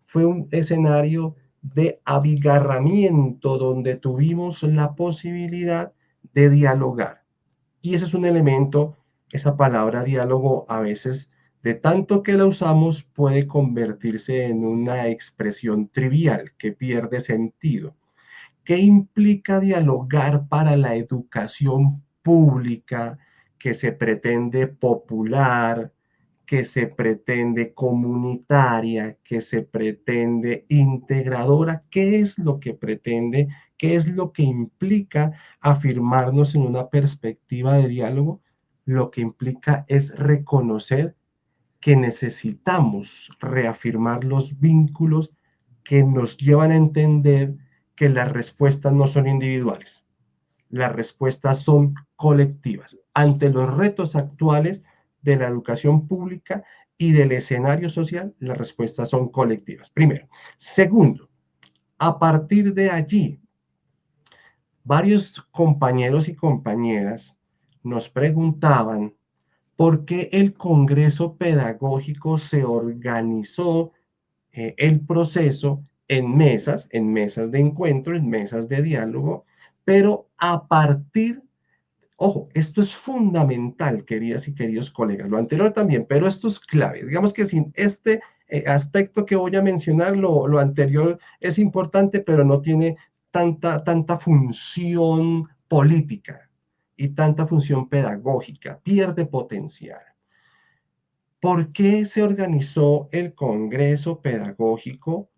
fue un escenario de abigarramiento donde tuvimos la posibilidad de dialogar. Y ese es un elemento, esa palabra diálogo a veces, de tanto que la usamos, puede convertirse en una expresión trivial que pierde sentido. ¿Qué implica dialogar para la educación pública que se pretende popular, que se pretende comunitaria, que se pretende integradora? ¿Qué es lo que pretende? ¿Qué es lo que implica afirmarnos en una perspectiva de diálogo? Lo que implica es reconocer que necesitamos reafirmar los vínculos que nos llevan a entender que las respuestas no son individuales, las respuestas son colectivas. Ante los retos actuales de la educación pública y del escenario social, las respuestas son colectivas. Primero. Segundo, a partir de allí, varios compañeros y compañeras nos preguntaban por qué el Congreso Pedagógico se organizó el proceso en mesas de encuentro, en mesas de diálogo, pero a partir, ojo, esto es fundamental, queridas y queridos colegas, lo anterior también, pero esto es clave. Digamos que sin este aspecto que voy a mencionar, lo anterior es importante, pero no tiene tanta función política y tanta función pedagógica, pierde potencial. ¿Por qué se organizó el Congreso Pedagógico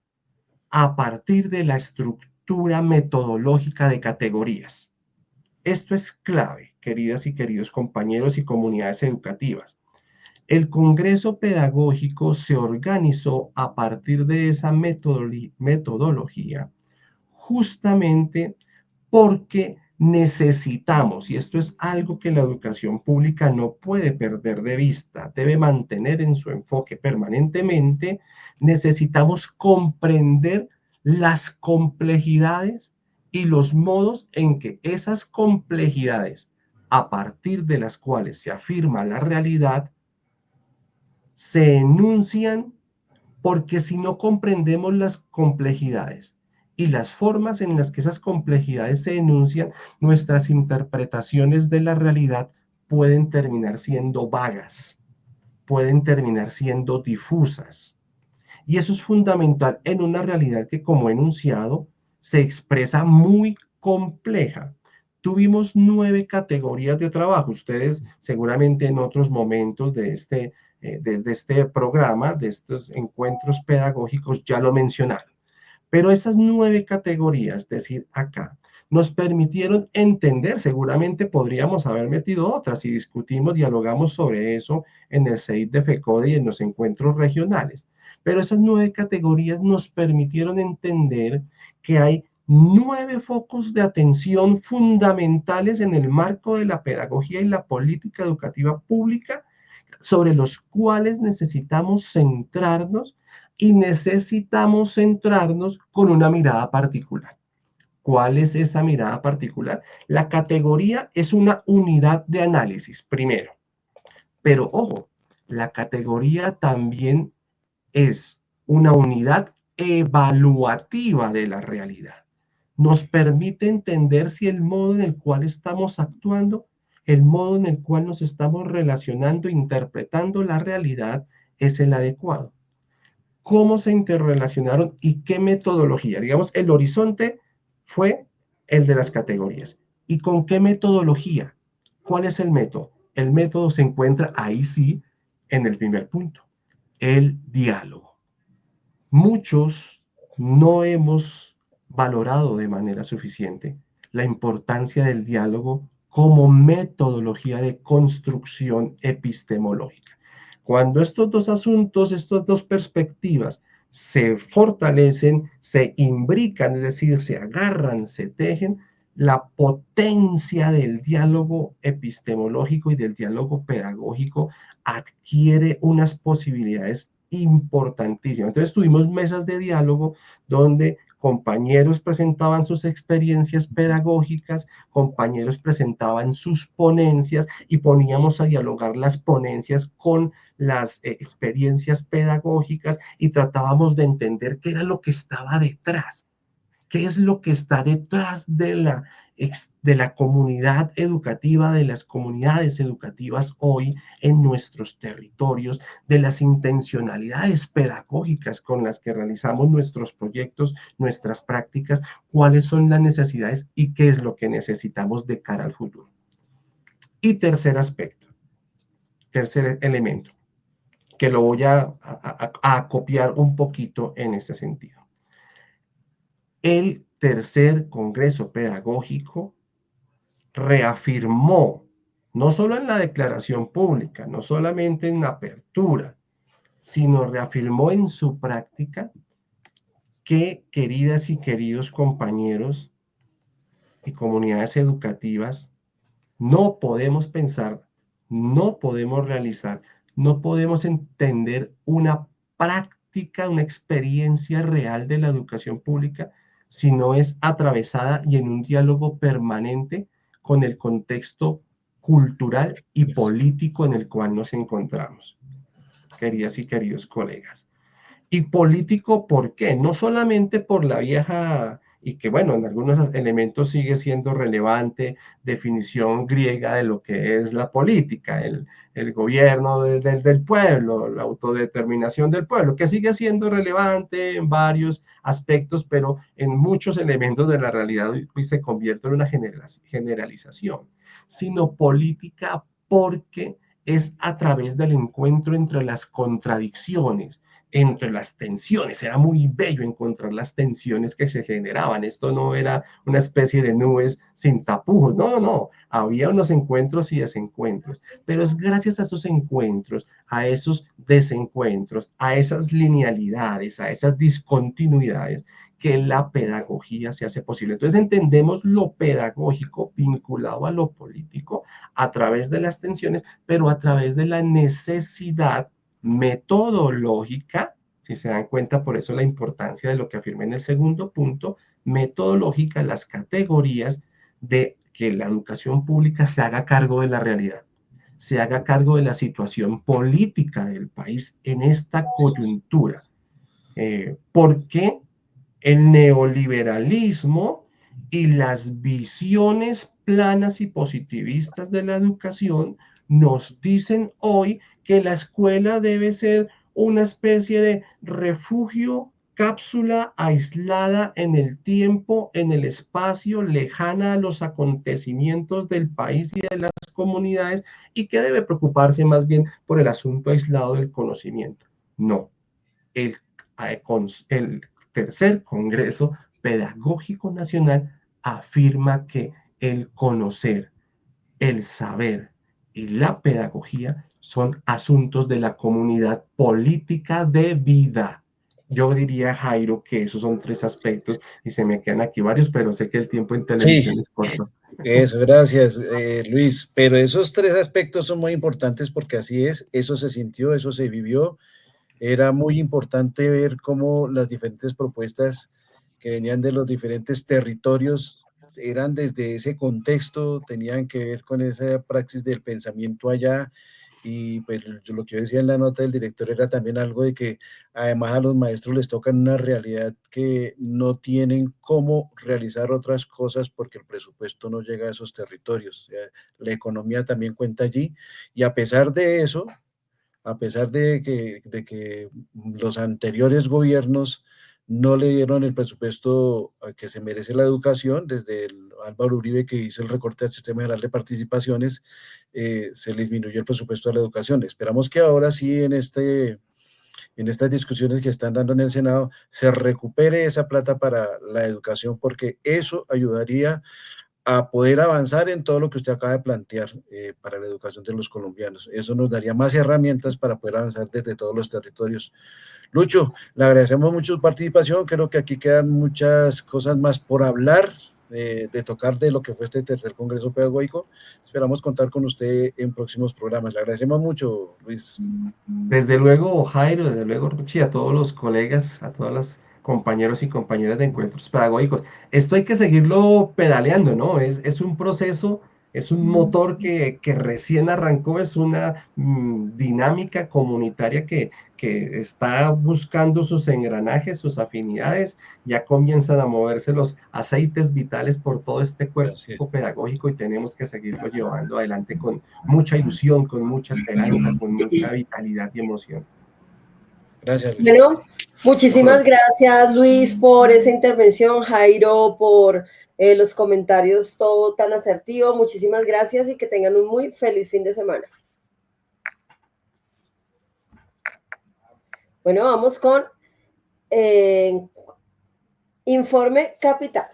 a partir de la estructura metodológica de categorías? Esto es clave, queridas y queridos compañeros y comunidades educativas. El Congreso Pedagógico se organizó a partir de esa metodología justamente porque necesitamos, y esto es algo que la educación pública no puede perder de vista, debe mantener en su enfoque permanentemente, necesitamos comprender las complejidades y los modos en que esas complejidades, a partir de las cuales se afirma la realidad, se enuncian, porque si no comprendemos las complejidades y las formas en las que esas complejidades se enuncian, nuestras interpretaciones de la realidad pueden terminar siendo vagas, pueden terminar siendo difusas. Y eso es fundamental en una realidad que, como enunciado, se expresa muy compleja. Tuvimos 9 categorías de trabajo. Ustedes seguramente en otros momentos de este programa, de estos encuentros pedagógicos, ya lo mencionaron. Pero esas 9 categorías, es decir, acá, nos permitieron entender, seguramente podríamos haber metido otras y discutimos, dialogamos sobre eso en el CEID de FECODE y en los encuentros regionales. Pero esas 9 categorías nos permitieron entender que hay 9 focos de atención fundamentales en el marco de la pedagogía y la política educativa pública sobre los cuales necesitamos centrarnos y necesitamos centrarnos con una mirada particular. ¿Cuál es esa mirada particular? La categoría es una unidad de análisis, primero. Pero ojo, la categoría también es una unidad evaluativa de la realidad. Nos permite entender si el modo en el cual estamos actuando, el modo en el cual nos estamos relacionando, interpretando la realidad, es el adecuado. ¿Cómo se interrelacionaron y qué metodología? Digamos, el horizonte fue el de las categorías. ¿Y con qué metodología? ¿Cuál es el método? El método se encuentra ahí sí en el primer punto, el diálogo. Muchos no hemos valorado de manera suficiente la importancia del diálogo como metodología de construcción epistemológica. Cuando estos dos asuntos, estas dos perspectivas se fortalecen, se imbrican, es decir, se agarran, se tejen, la potencia del diálogo epistemológico y del diálogo pedagógico adquiere unas posibilidades importantísimas. Entonces tuvimos mesas de diálogo donde compañeros presentaban sus experiencias pedagógicas, compañeros presentaban sus ponencias y poníamos a dialogar las ponencias con las experiencias pedagógicas y tratábamos de entender qué era lo que estaba detrás, qué es lo que está detrás de la comunidad educativa, de las comunidades educativas hoy en nuestros territorios, de las intencionalidades pedagógicas con las que realizamos nuestros proyectos, nuestras prácticas, cuáles son las necesidades y qué es lo que necesitamos de cara al futuro. Y tercer aspecto, tercer elemento, que lo voy a copiar un poquito en este sentido. El tercer Congreso Pedagógico reafirmó, no solo en la declaración pública, no solamente en la apertura, sino reafirmó en su práctica que, queridas y queridos compañeros y comunidades educativas, no podemos pensar, no podemos realizar, no podemos entender una práctica, una experiencia real de la educación pública sino es atravesada y en un diálogo permanente con el contexto cultural y político en el cual nos encontramos, queridas y queridos colegas. Y político, ¿por qué? No solamente por la vieja, y que bueno, en algunos elementos sigue siendo relevante, definición griega de lo que es la política, el gobierno del pueblo, la autodeterminación del pueblo, que sigue siendo relevante en varios aspectos, pero en muchos elementos de la realidad hoy se convierte en una generalización, sino política porque es a través del encuentro entre las contradicciones, entre las tensiones. Era muy bello encontrar las tensiones que se generaban. Esto no era una especie de nubes sin tapujos, no, no, había unos encuentros y desencuentros, pero es gracias a esos encuentros, a esos desencuentros, a esas linealidades, a esas discontinuidades, que la pedagogía se hace posible. Entonces entendemos lo pedagógico vinculado a lo político a través de las tensiones, pero a través de la necesidad metodológica, si se dan cuenta, por eso la importancia de lo que afirmé en el segundo punto, metodológica, las categorías de que la educación pública se haga cargo de la realidad, se haga cargo de la situación política del país en esta coyuntura. Porque el neoliberalismo y las visiones planas y positivistas de la educación nos dicen hoy que la escuela debe ser una especie de refugio, cápsula aislada en el tiempo, en el espacio, lejana a los acontecimientos del país y de las comunidades, y que debe preocuparse más bien por el asunto aislado del conocimiento. No, el, el tercer Congreso Pedagógico Nacional afirma que el conocer, el saber y la pedagogía son asuntos de la comunidad política de vida. Yo diría, Jairo, que esos son tres aspectos y se me quedan aquí varios, pero sé que el tiempo en televisión es corto. Eso, gracias, Luis. Pero esos tres aspectos son muy importantes porque así es, eso se sintió, eso se vivió. Era muy importante ver cómo las diferentes propuestas que venían de los diferentes territorios eran desde ese contexto, tenían que ver con esa praxis del pensamiento allá. Y pues lo que yo decía en la nota del director era también algo de que además a los maestros les toca una realidad que no tienen cómo realizar otras cosas porque el presupuesto no llega a esos territorios. O sea, la economía también cuenta allí y a pesar de eso, a pesar de que los anteriores gobiernos no le dieron el presupuesto que se merece la educación, desde el Álvaro Uribe que hizo el recorte del Sistema General de Participaciones, se le disminuyó el presupuesto a la educación. Esperamos que ahora sí en estas discusiones que están dando en el Senado se recupere esa plata para la educación, porque eso ayudaría a poder avanzar en todo lo que usted acaba de plantear para la educación de los colombianos. Eso nos daría más herramientas para poder avanzar desde todos los territorios. Lucho, le agradecemos mucho su participación. Creo que aquí quedan muchas cosas más por hablar, de tocar de lo que fue este tercer Congreso Pedagógico. Esperamos contar con usted en próximos programas. Le agradecemos mucho, Luis. Desde luego, Jairo, desde luego, Ruchi, a todos los colegas, a todos los compañeros y compañeras de encuentros pedagógicos. Esto hay que seguirlo pedaleando, ¿no? Es un proceso, es un motor que recién arrancó, es una dinámica comunitaria que está buscando sus engranajes, sus afinidades, ya comienzan a moverse los aceites vitales por todo este cuerpo pedagógico y tenemos que seguirlo llevando adelante con mucha ilusión, con mucha esperanza, con mucha vitalidad y emoción. Gracias, Luis. Bueno, muchísimas gracias, Luis, por esa intervención, Jairo, por los comentarios, todo tan asertivo. Muchísimas gracias y que tengan un muy feliz fin de semana. Bueno, vamos con Informe Capital.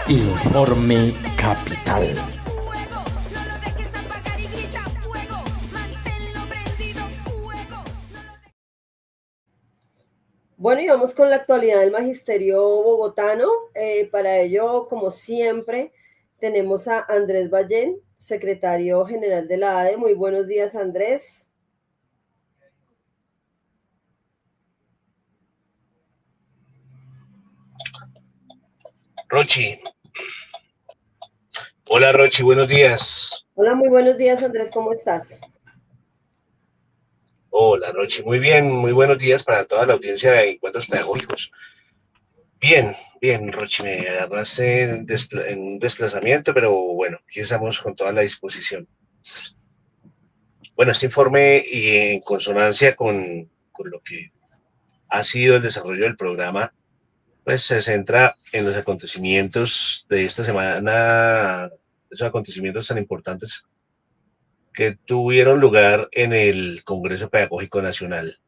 Informe Capital. Bueno, y vamos con la actualidad del magisterio bogotano. Para ello, como siempre, tenemos a Andrés Ballén, secretario general de la ADE. Muy buenos días, Andrés. Rochi. Hola Rochi, buenos días. Hola, muy buenos días, Andrés, ¿cómo estás? Hola Rochi, muy bien, muy buenos días para toda la audiencia de Encuentros Pedagógicos. Bien, bien, Rochi, me agarraste en un desplazamiento, pero bueno, aquí estamos con toda la disposición. Bueno, este informe y en consonancia con lo que ha sido el desarrollo del programa, pues se centra en los acontecimientos de esta semana, esos acontecimientos tan importantes que tuvieron lugar en el Congreso Pedagógico Nacional.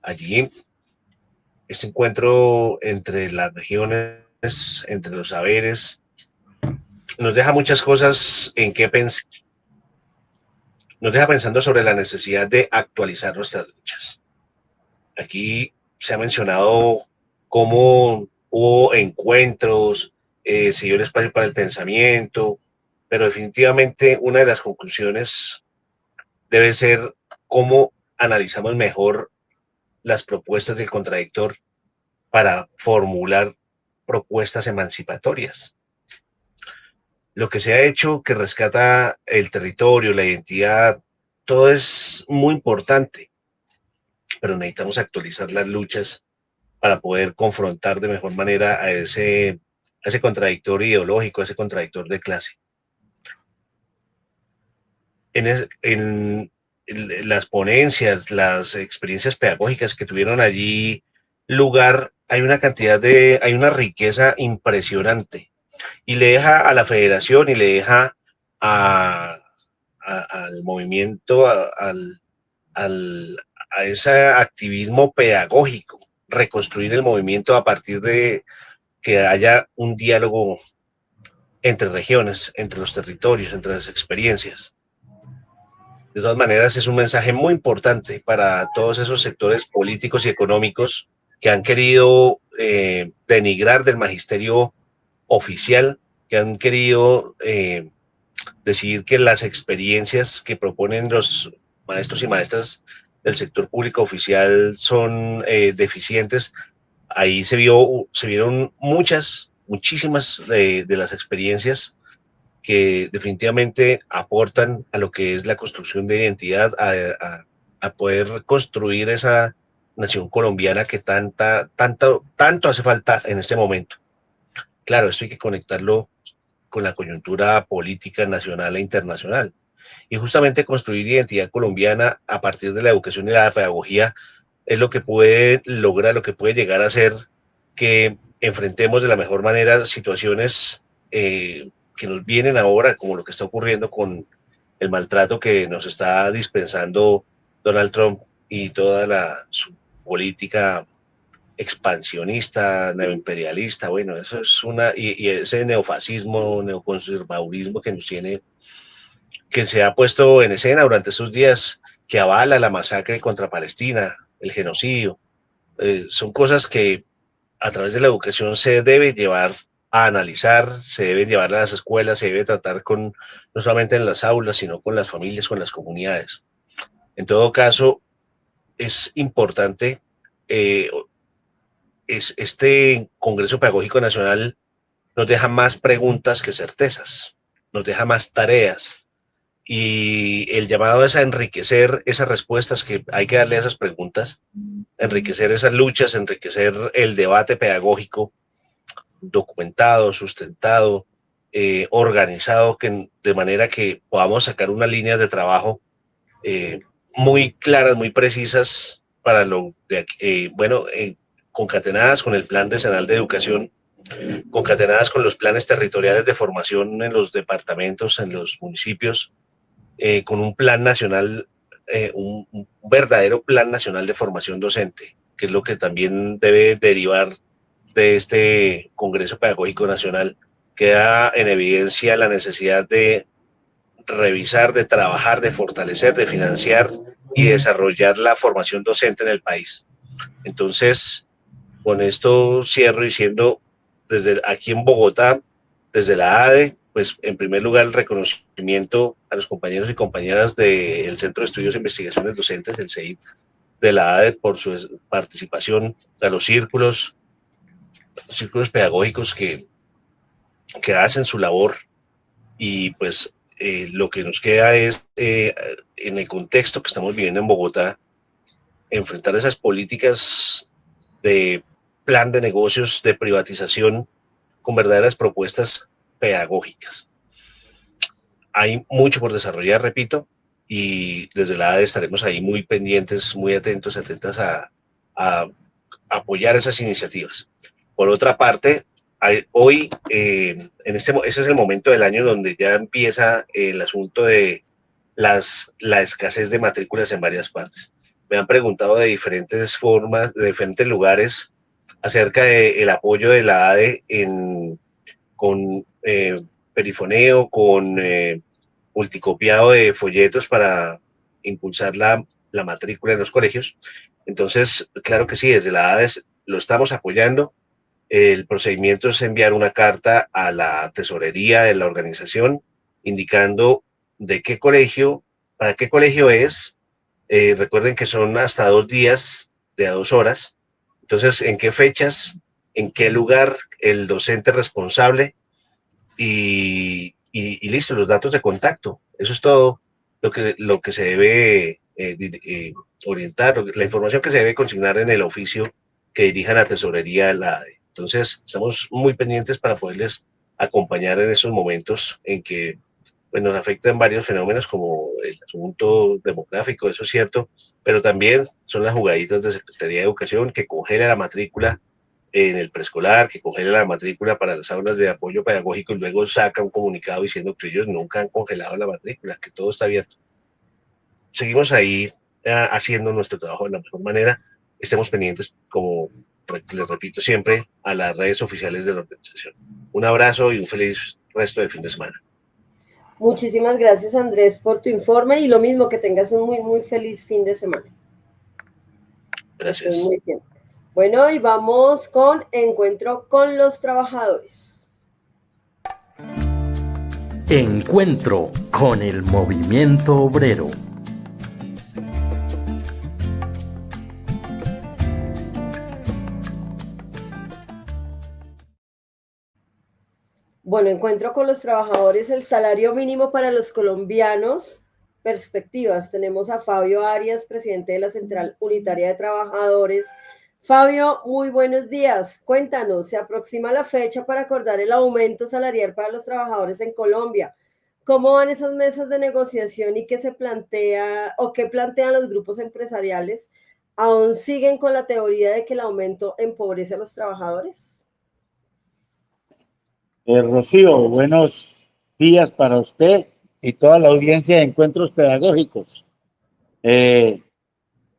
Allí, este encuentro entre las regiones, entre los saberes, nos deja muchas cosas en qué pensar. Nos deja pensando sobre la necesidad de actualizar nuestras luchas. Aquí se ha mencionado cómo hubo encuentros, se dio el espacio para el pensamiento, pero definitivamente una de las conclusiones debe ser cómo analizamos mejor las propuestas del contradictor para formular propuestas emancipatorias. Lo que se ha hecho que rescata el territorio, la identidad, todo es muy importante, pero necesitamos actualizar las luchas para poder confrontar de mejor manera a ese contradictor ideológico, a ese contradictor de clase. En las ponencias, las experiencias pedagógicas que tuvieron allí lugar, hay una riqueza impresionante y le deja a la federación y le deja al movimiento, a ese activismo pedagógico, reconstruir el movimiento a partir de que haya un diálogo entre regiones, entre los territorios, entre las experiencias. De todas maneras, es un mensaje muy importante para todos esos sectores políticos y económicos que han querido denigrar del magisterio oficial, que han querido decir que las experiencias que proponen los maestros y maestras del sector público oficial son deficientes. Ahí se vieron muchísimas de las experiencias que definitivamente aportan a lo que es la construcción de identidad, a poder construir esa nación colombiana que tanto hace falta en este momento. Claro, esto hay que conectarlo con la coyuntura política nacional e internacional. Y justamente construir identidad colombiana a partir de la educación y la pedagogía es lo que puede lograr, lo que puede llegar a ser que enfrentemos de la mejor manera situaciones que nos vienen ahora, como lo que está ocurriendo con el maltrato que nos está dispensando Donald Trump y toda su política expansionista, neoimperialista. Bueno, eso es y ese neofascismo, neoconservadurismo que nos tiene, que se ha puesto en escena durante estos días, que avala la masacre contra Palestina, el genocidio. Son cosas que a través de la educación se debe llevar a analizar, se debe llevar a las escuelas, se debe tratar no solamente en las aulas, sino con las familias, con las comunidades. En todo caso, es importante, este Congreso Pedagógico Nacional nos deja más preguntas que certezas, nos deja más tareas, y el llamado es a enriquecer esas respuestas que hay que darle a esas preguntas, enriquecer esas luchas, enriquecer el debate pedagógico, documentado, sustentado, organizado, de manera que podamos sacar unas líneas de trabajo muy claras, muy precisas para concatenadas con el Plan Decenal de Educación, concatenadas con los planes territoriales de formación en los departamentos, en los municipios, con un plan nacional, un verdadero plan nacional de formación docente, que es lo que también debe derivar de este Congreso Pedagógico Nacional. Queda en evidencia la necesidad de revisar, de trabajar, de fortalecer, de financiar y desarrollar la formación docente en el país. Entonces, con esto cierro diciendo, desde aquí en Bogotá, desde la ADE, pues en primer lugar el reconocimiento a los compañeros y compañeras del Centro de Estudios e Investigaciones Docentes, el CEID, de la ADE, por su participación, a los círculos, círculos pedagógicos que hacen su labor y pues lo que nos queda es, en el contexto que estamos viviendo en Bogotá, enfrentar esas políticas de plan de negocios, de privatización, con verdaderas propuestas pedagógicas. Hay mucho por desarrollar, repito, y desde la ADE estaremos ahí muy pendientes, muy atentos, atentas a apoyar esas iniciativas. Por otra parte, hoy, ese es el momento del año donde ya empieza el asunto de la escasez de matrículas en varias partes. Me han preguntado de diferentes formas, de diferentes lugares, acerca del apoyo de la ADE con perifoneo, con multicopiado de folletos para impulsar la matrícula en los colegios. Entonces, claro que sí, desde la ADE lo estamos apoyando. El procedimiento es enviar una carta a la tesorería de la organización indicando de qué colegio, para qué colegio es. Recuerden que son hasta 2 días de a 2 horas. Entonces, ¿en qué fechas, en qué lugar, el docente responsable y listo, los datos de contacto? Eso es todo lo que se debe orientar, la información que se debe consignar en el oficio que dirijan a tesorería de la ADE. Entonces, estamos muy pendientes para poderles acompañar en esos momentos en que pues, nos afectan varios fenómenos como el asunto demográfico, eso es cierto, pero también son las jugaditas de Secretaría de Educación que congela la matrícula en el preescolar, que congela la matrícula para las aulas de apoyo pedagógico y luego saca un comunicado diciendo que ellos nunca han congelado la matrícula, que todo está abierto. Seguimos ahí haciendo nuestro trabajo de la mejor manera. Estemos pendientes, como les repito siempre, a las redes oficiales de la organización. Un abrazo y un feliz resto del fin de semana. Muchísimas gracias, Andrés, por tu informe y lo mismo, que tengas un muy, muy feliz fin de semana. Gracias. Muy bien. Bueno, y vamos con Encuentro con los Trabajadores. Encuentro con el movimiento obrero. Bueno, Encuentro con los Trabajadores, el salario mínimo para los colombianos, perspectivas. Tenemos a Fabio Arias, presidente de la Central Unitaria de Trabajadores. Fabio, muy buenos días. Cuéntanos, se aproxima la fecha para acordar el aumento salarial para los trabajadores en Colombia. ¿Cómo van esas mesas de negociación y qué se plantea o qué plantean los grupos empresariales? ¿Aún siguen con la teoría de que el aumento empobrece a los trabajadores? Rocío, buenos días para usted y toda la audiencia de Encuentros Pedagógicos.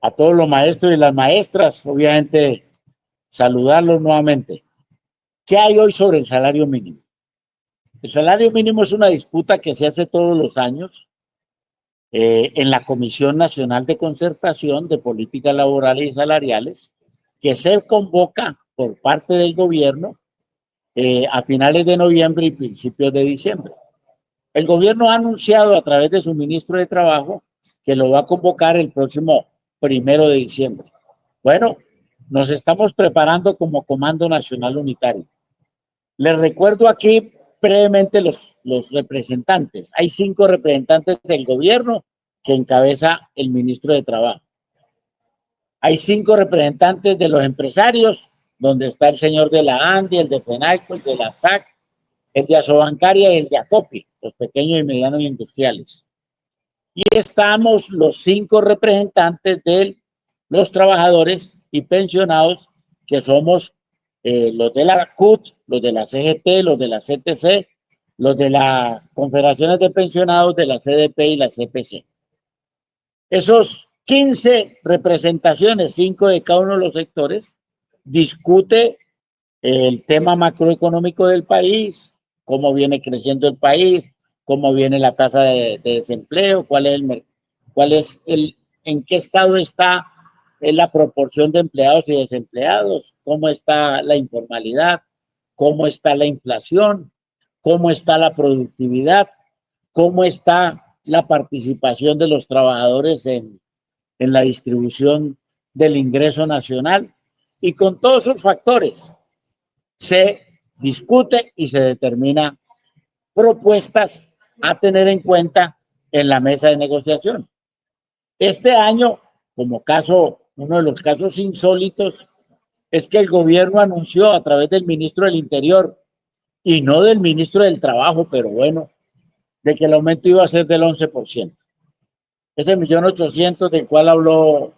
A todos los maestros y las maestras, obviamente, saludarlos nuevamente. ¿Qué hay hoy sobre el salario mínimo? El salario mínimo es una disputa que se hace todos los años en la Comisión Nacional de Concertación de Políticas Laborales y Salariales, que se convoca por parte del gobierno a finales de noviembre y principios de diciembre. El gobierno ha anunciado a través de su ministro de Trabajo que lo va a convocar el próximo 1 de diciembre. Bueno, nos estamos preparando como Comando Nacional Unitario. Les recuerdo aquí brevemente los representantes. Hay 5 representantes del gobierno que encabeza el ministro de Trabajo. Hay 5 representantes de los empresarios, donde está el señor de la ANDI, el de FENALCO, el de la SAC, el de Asobancaria y el de ACOPI, los pequeños y medianos industriales. Y estamos los 5 representantes de los trabajadores y pensionados, que somos los de la CUT, los de la CGT, los de la CTC, los de las confederaciones de pensionados de la CDP y la CPC. Esos 15 representaciones, 5 de cada uno de los sectores, discute el tema macroeconómico del país, cómo viene creciendo el país, cómo viene la tasa de desempleo, en qué estado está la proporción de empleados y desempleados, cómo está la informalidad, cómo está la inflación, cómo está la productividad, cómo está la participación de los trabajadores en la distribución del ingreso nacional. Y con todos esos factores se discute y se determina propuestas a tener en cuenta en la mesa de negociación. Este año, como uno de los casos insólitos, es que el gobierno anunció a través del ministro del Interior y no del ministro del Trabajo, pero bueno, de que el aumento iba a ser del 11%. Ese 1.800.000 del cual habló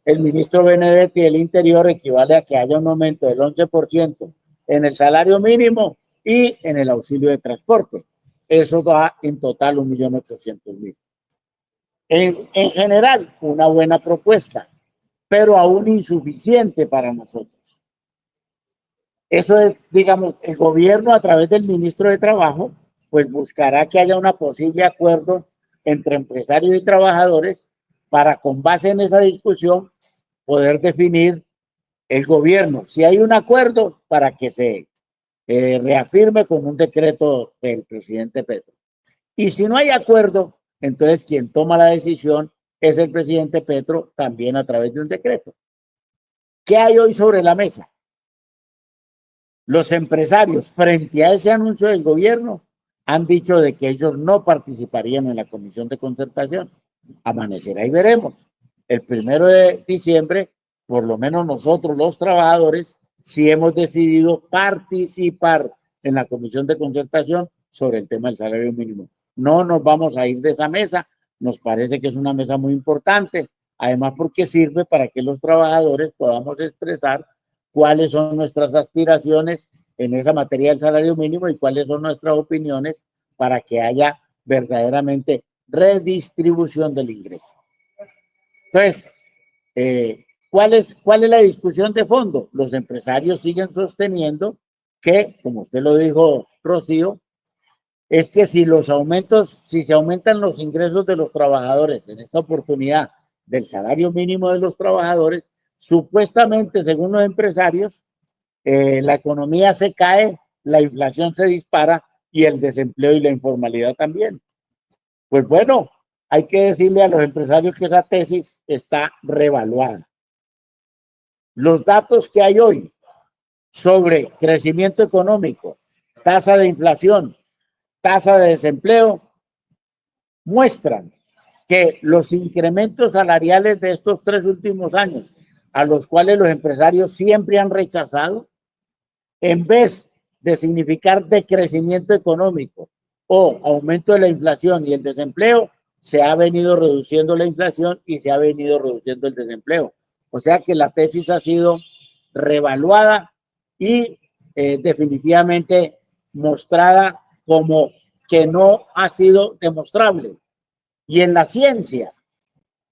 el ministro Benedetti del Interior equivale a que haya un aumento del 11% en el salario mínimo y en el auxilio de transporte. Eso da en total 1.800.000. En general, una buena propuesta, pero aún insuficiente para nosotros. Eso es, digamos, el gobierno a través del ministro de Trabajo, pues buscará que haya una posible acuerdo entre empresarios y trabajadores para, con base en esa discusión, poder definir el gobierno. Si hay un acuerdo, para que se reafirme con un decreto del presidente Petro. Y si no hay acuerdo, entonces quien toma la decisión es el presidente Petro, también a través de un decreto. ¿Qué hay hoy sobre la mesa? Los empresarios, frente a ese anuncio del gobierno, han dicho de que ellos no participarían en la comisión de concertación. Amanecerá y veremos. El 1 de diciembre, por lo menos nosotros los trabajadores, sí hemos decidido participar en la comisión de concertación sobre el tema del salario mínimo. No nos vamos a ir de esa mesa, nos parece que es una mesa muy importante, además porque sirve para que los trabajadores podamos expresar cuáles son nuestras aspiraciones en esa materia del salario mínimo y cuáles son nuestras opiniones para que haya verdaderamente redistribución del ingreso. Entonces, ¿cuál es la discusión de fondo? Los empresarios siguen sosteniendo que, como usted lo dijo, Rocío, es que si se aumentan los ingresos de los trabajadores en esta oportunidad del salario mínimo de los trabajadores, supuestamente, según los empresarios, la economía se cae, la inflación se dispara y el desempleo y la informalidad también. Pues bueno, hay que decirle a los empresarios que esa tesis está revaluada. Los datos que hay hoy sobre crecimiento económico, tasa de inflación, tasa de desempleo, muestran que los incrementos salariales de estos 3 últimos años, a los cuales los empresarios siempre han rechazado, en vez de significar decrecimiento económico o aumento de la inflación y el desempleo, se ha venido reduciendo la inflación y se ha venido reduciendo el desempleo. O sea que la tesis ha sido revaluada y definitivamente mostrada como que no ha sido demostrable. Y en la ciencia,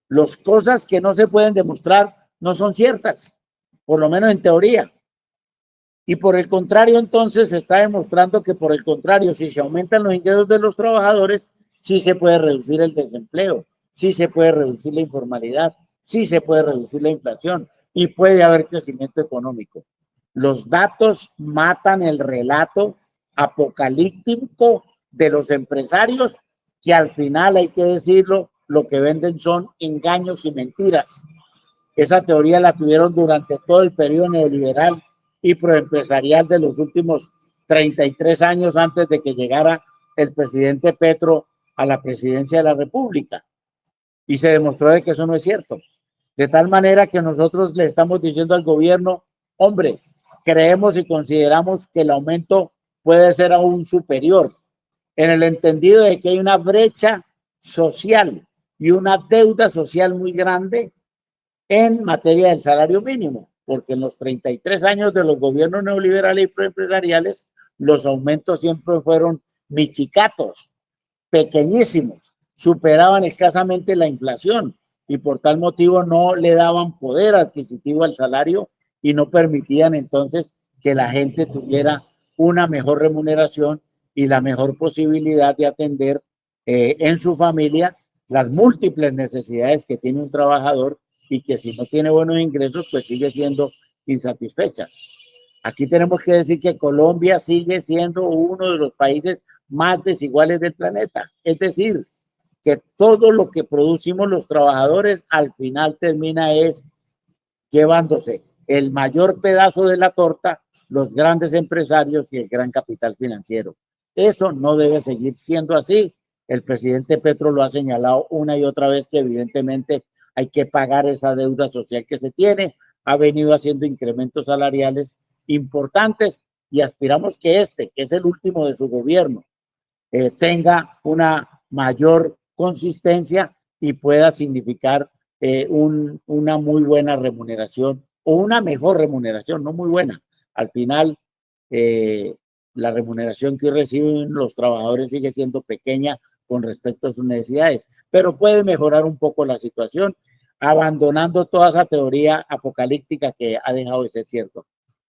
las cosas que no se pueden demostrar no son ciertas, por lo menos en teoría. Y por el contrario, entonces se está demostrando que por el contrario, si se aumentan los ingresos de los trabajadores, sí se puede reducir el desempleo, sí se puede reducir la informalidad, sí se puede reducir la inflación y puede haber crecimiento económico. Los datos matan el relato apocalíptico de los empresarios que al final, hay que decirlo, lo que venden son engaños y mentiras. Esa teoría la tuvieron durante todo el periodo neoliberal y proempresarial de los últimos 33 años antes de que llegara el presidente Petro a la presidencia de la República. Y se demostró de que eso no es cierto. De tal manera que nosotros le estamos diciendo al gobierno, hombre, creemos y consideramos que el aumento puede ser aún superior, en el entendido de que hay una brecha social y una deuda social muy grande en materia del salario mínimo, porque en los 33 años de los gobiernos neoliberales y proempresariales, los aumentos siempre fueron michicatos, pequeñísimos, superaban escasamente la inflación y por tal motivo no le daban poder adquisitivo al salario y no permitían entonces que la gente tuviera una mejor remuneración y la mejor posibilidad de atender en su familia las múltiples necesidades que tiene un trabajador y que si no tiene buenos ingresos, pues sigue siendo insatisfecha. Aquí tenemos que decir que Colombia sigue siendo uno de los países más desiguales del planeta. Es decir, que todo lo que producimos los trabajadores al final termina es llevándose el mayor pedazo de la torta los grandes empresarios y el gran capital financiero. Eso no debe seguir siendo así. El presidente Petro lo ha señalado una y otra vez que evidentemente hay que pagar esa deuda social que se tiene. Ha venido haciendo incrementos salariales importantes y aspiramos que este, que es el último de su gobierno, tenga una mayor consistencia y pueda significar una muy buena remuneración o una mejor remuneración, no muy buena. Al final, la remuneración que reciben los trabajadores sigue siendo pequeña con respecto a sus necesidades, pero puede mejorar un poco la situación, abandonando toda esa teoría apocalíptica que ha dejado de ser cierto.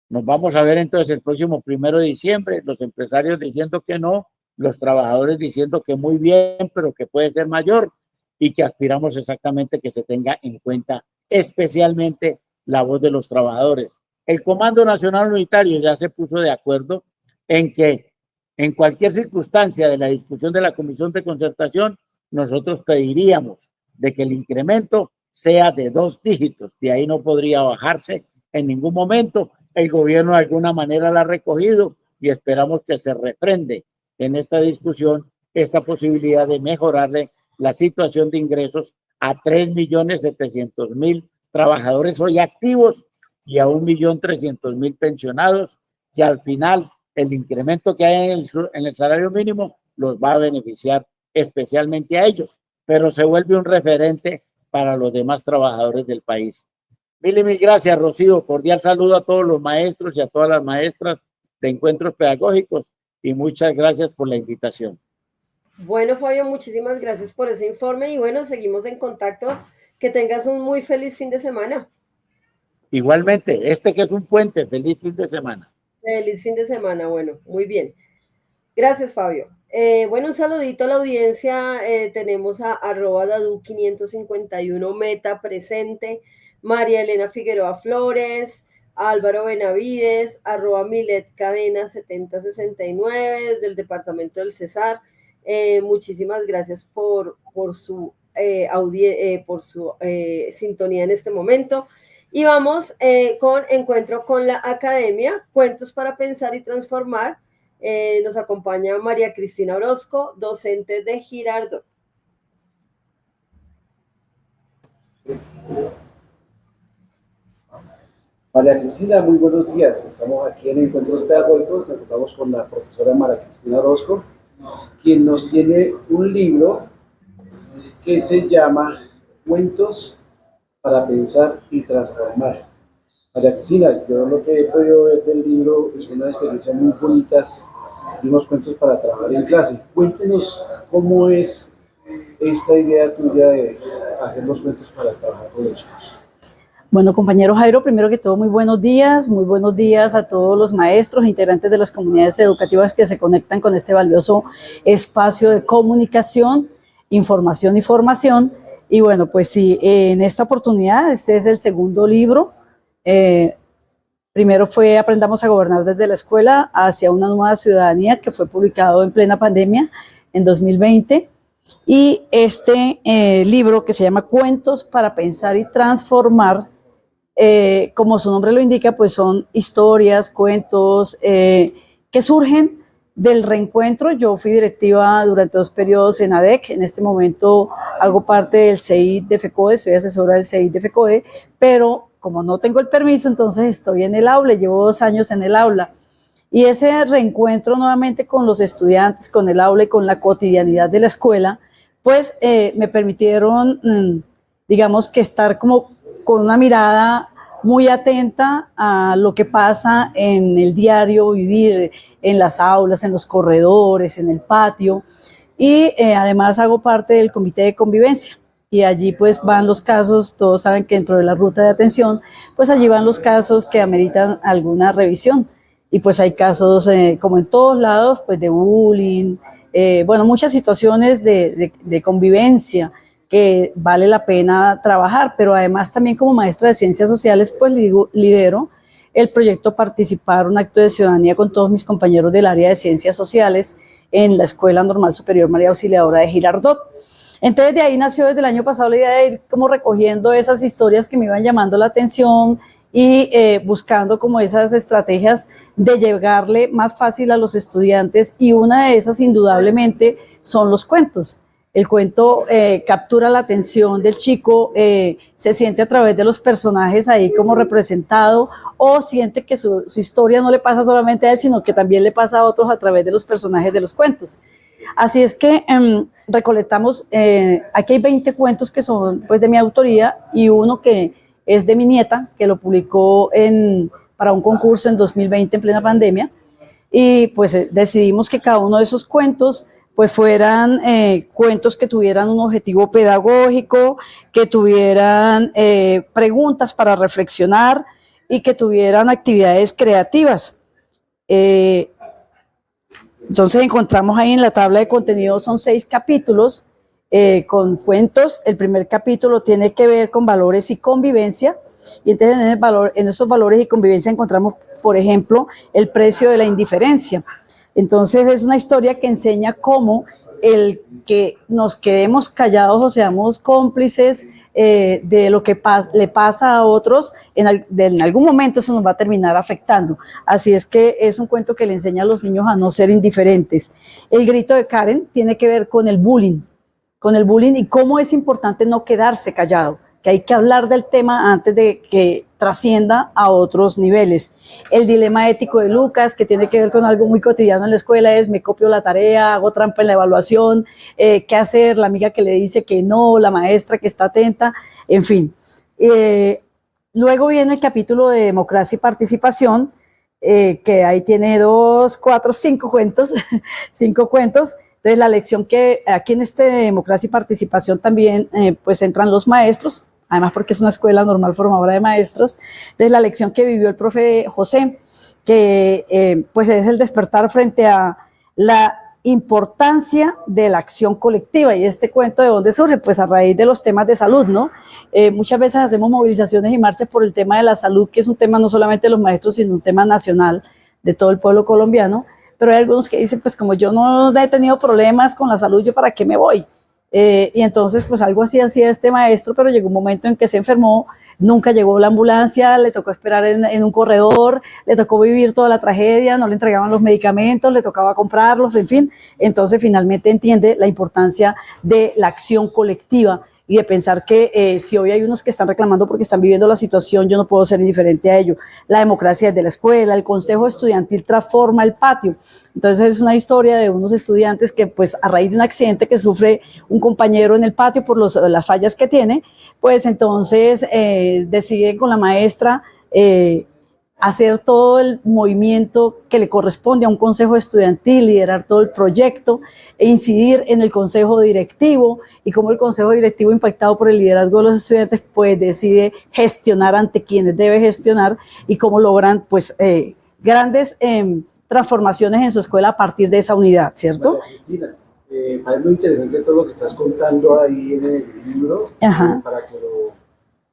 Nos vamos a ver entonces el próximo 1 de diciembre, los empresarios diciendo que no, los trabajadores diciendo que muy bien, pero que puede ser mayor, y que aspiramos exactamente que se tenga en cuenta especialmente la voz de los trabajadores. El Comando Nacional Unitario ya se puso de acuerdo en que en cualquier circunstancia de la discusión de la Comisión de Concertación, nosotros pediríamos de que el incremento sea de 2 dígitos, de ahí no podría bajarse en ningún momento. El gobierno de alguna manera la ha recogido y esperamos que se reprende en esta discusión esta posibilidad de mejorarle la situación de ingresos a 3.700.000 trabajadores hoy activos y a 1.300.000 pensionados, que al final el incremento que hay en el salario mínimo los va a beneficiar especialmente a ellos, pero se vuelve un referente para los demás trabajadores del país. Mil gracias, Rocío. Cordial saludo a todos los maestros y a todas las maestras de encuentros pedagógicos y muchas gracias por la invitación. Bueno, Fabio, muchísimas gracias por ese informe y bueno, seguimos en contacto. Que tengas un muy feliz fin de semana. Igualmente, que es un puente, feliz fin de semana. Feliz fin de semana, bueno, muy bien. Gracias, Fabio. Bueno, un saludito a la audiencia. Tenemos a @dadu551 Meta presente, María Elena Figueroa Flores, Álvaro Benavides, @Milet Cadena 7069 desde el departamento del Cesar. Muchísimas gracias por su sintonía en este momento. Y vamos con Encuentro con la Academia, Cuentos para Pensar y Transformar. Nos acompaña María Cristina Orozco, docente de Girardot. María Cristina, muy buenos días. Estamos aquí en Encuentros Pedagógicos. Nos encontramos con la profesora María Cristina Orozco, quien nos tiene un libro que se llama Cuentos para Pensar y Transformar. María Cristina, yo lo que he podido ver del libro es una experiencia muy bonitas y unos cuentos para trabajar en clase. Cuéntenos cómo es esta idea tuya de hacer los cuentos para trabajar con los chicos. Bueno, compañero Jairo, primero que todo, muy buenos días a todos los maestros e integrantes de las comunidades educativas que se conectan con este valioso espacio de comunicación, información y formación. Y bueno, pues sí, en esta oportunidad, este es el segundo libro. Primero fue Aprendamos a Gobernar desde la Escuela hacia una nueva ciudadanía, que fue publicado en plena pandemia en 2020. Y este libro, que se llama Cuentos para Pensar y Transformar, como su nombre lo indica, pues son historias, cuentos que surgen del reencuentro. Yo fui directiva durante 2 periodos en ADEC. En este momento hago parte del CEID de FECODE, soy asesora del CEID de FECODE, pero como no tengo el permiso, entonces estoy en el aula, llevo 2 años en el aula. Y ese reencuentro nuevamente con los estudiantes, con el aula y con la cotidianidad de la escuela, pues me permitieron, digamos, que estar como con una mirada muy atenta a lo que pasa en el diario vivir, en las aulas, en los corredores, en el patio. Y además hago parte del comité de convivencia. Y allí pues van los casos, todos saben que dentro de la ruta de atención, pues allí van los casos que ameritan alguna revisión. Y pues hay casos, como en todos lados, pues de bullying, bueno, muchas situaciones de convivencia que vale la pena trabajar, pero además también como maestra de Ciencias Sociales, pues lidero el proyecto Participar, un acto de ciudadanía con todos mis compañeros del área de Ciencias Sociales en la Escuela Normal Superior María Auxiliadora de Girardot. Entonces de ahí nació desde el año pasado la idea de ir como recogiendo esas historias que me iban llamando la atención, y buscando como esas estrategias de llegarle más fácil a los estudiantes, y una de esas indudablemente son los cuentos. El cuento captura la atención del chico, se siente a través de los personajes ahí como representado, o siente que su historia no le pasa solamente a él, sino que también le pasa a otros a través de los personajes de los cuentos. Así es que recolectamos, aquí hay 20 cuentos que son pues de mi autoría, y uno que es de mi nieta, que lo publicó para un concurso en 2020 en plena pandemia, y pues decidimos que cada uno de esos cuentos pues fueran cuentos que tuvieran un objetivo pedagógico, que tuvieran preguntas para reflexionar y que tuvieran actividades creativas. Entonces encontramos ahí en la tabla de contenido, son 6 capítulos con cuentos. El primer capítulo tiene que ver con valores y convivencia, y entonces en esos valores y convivencia encontramos, por ejemplo, el precio de la indiferencia. Entonces es una historia que enseña cómo el que nos quedemos callados o seamos cómplices de lo que le pasa a otros, en algún momento eso nos va a terminar afectando. Así es que es un cuento que le enseña a los niños a no ser indiferentes. El grito de Karen tiene que ver con el bullying y cómo es importante no quedarse callado, que hay que hablar del tema antes de que trascienda a otros niveles. El dilema ético de Lucas, que tiene que ver con algo muy cotidiano en la escuela, es: me copio la tarea, hago trampa en la evaluación, qué hacer, la amiga que le dice que no, la maestra que está atenta, en fin. Luego viene el capítulo de democracia y participación, que ahí tiene 2, 4, 5 cuentos, 5 cuentos. Entonces la lección que aquí en este de democracia y participación también pues entran los maestros, además porque es una escuela normal formadora de maestros. Entonces la lección que vivió el profe José, que pues es el despertar frente a la importancia de la acción colectiva. Y este cuento, ¿de dónde surge? Pues a raíz de los temas de salud, ¿no? Muchas veces hacemos movilizaciones y marchas por el tema de la salud, que es un tema no solamente de los maestros, sino un tema nacional de todo el pueblo colombiano. Pero hay algunos que dicen, pues como yo no he tenido problemas con la salud, ¿yo para qué me voy? Y entonces, pues algo así hacía este maestro, pero llegó un momento en que se enfermó, nunca llegó la ambulancia, le tocó esperar en un corredor, le tocó vivir toda la tragedia, no le entregaban los medicamentos, le tocaba comprarlos, en fin. Entonces, finalmente entiende la importancia de la acción colectiva y de pensar que si hoy hay unos que están reclamando porque están viviendo la situación, yo no puedo ser indiferente a ello. La democracia desde la escuela, el consejo estudiantil transforma el patio. Entonces es una historia de unos estudiantes que pues a raíz de un accidente que sufre un compañero en el patio por las fallas que tiene, pues entonces deciden con la maestra hacer todo el movimiento que le corresponde a un consejo estudiantil, liderar todo el proyecto e incidir en el consejo directivo, y cómo el consejo directivo, impactado por el liderazgo de los estudiantes, pues decide gestionar ante quienes debe gestionar, y cómo logran pues grandes transformaciones en su escuela a partir de esa unidad, ¿cierto? María Cristina, es muy interesante todo lo que estás contando ahí en el libro, para que lo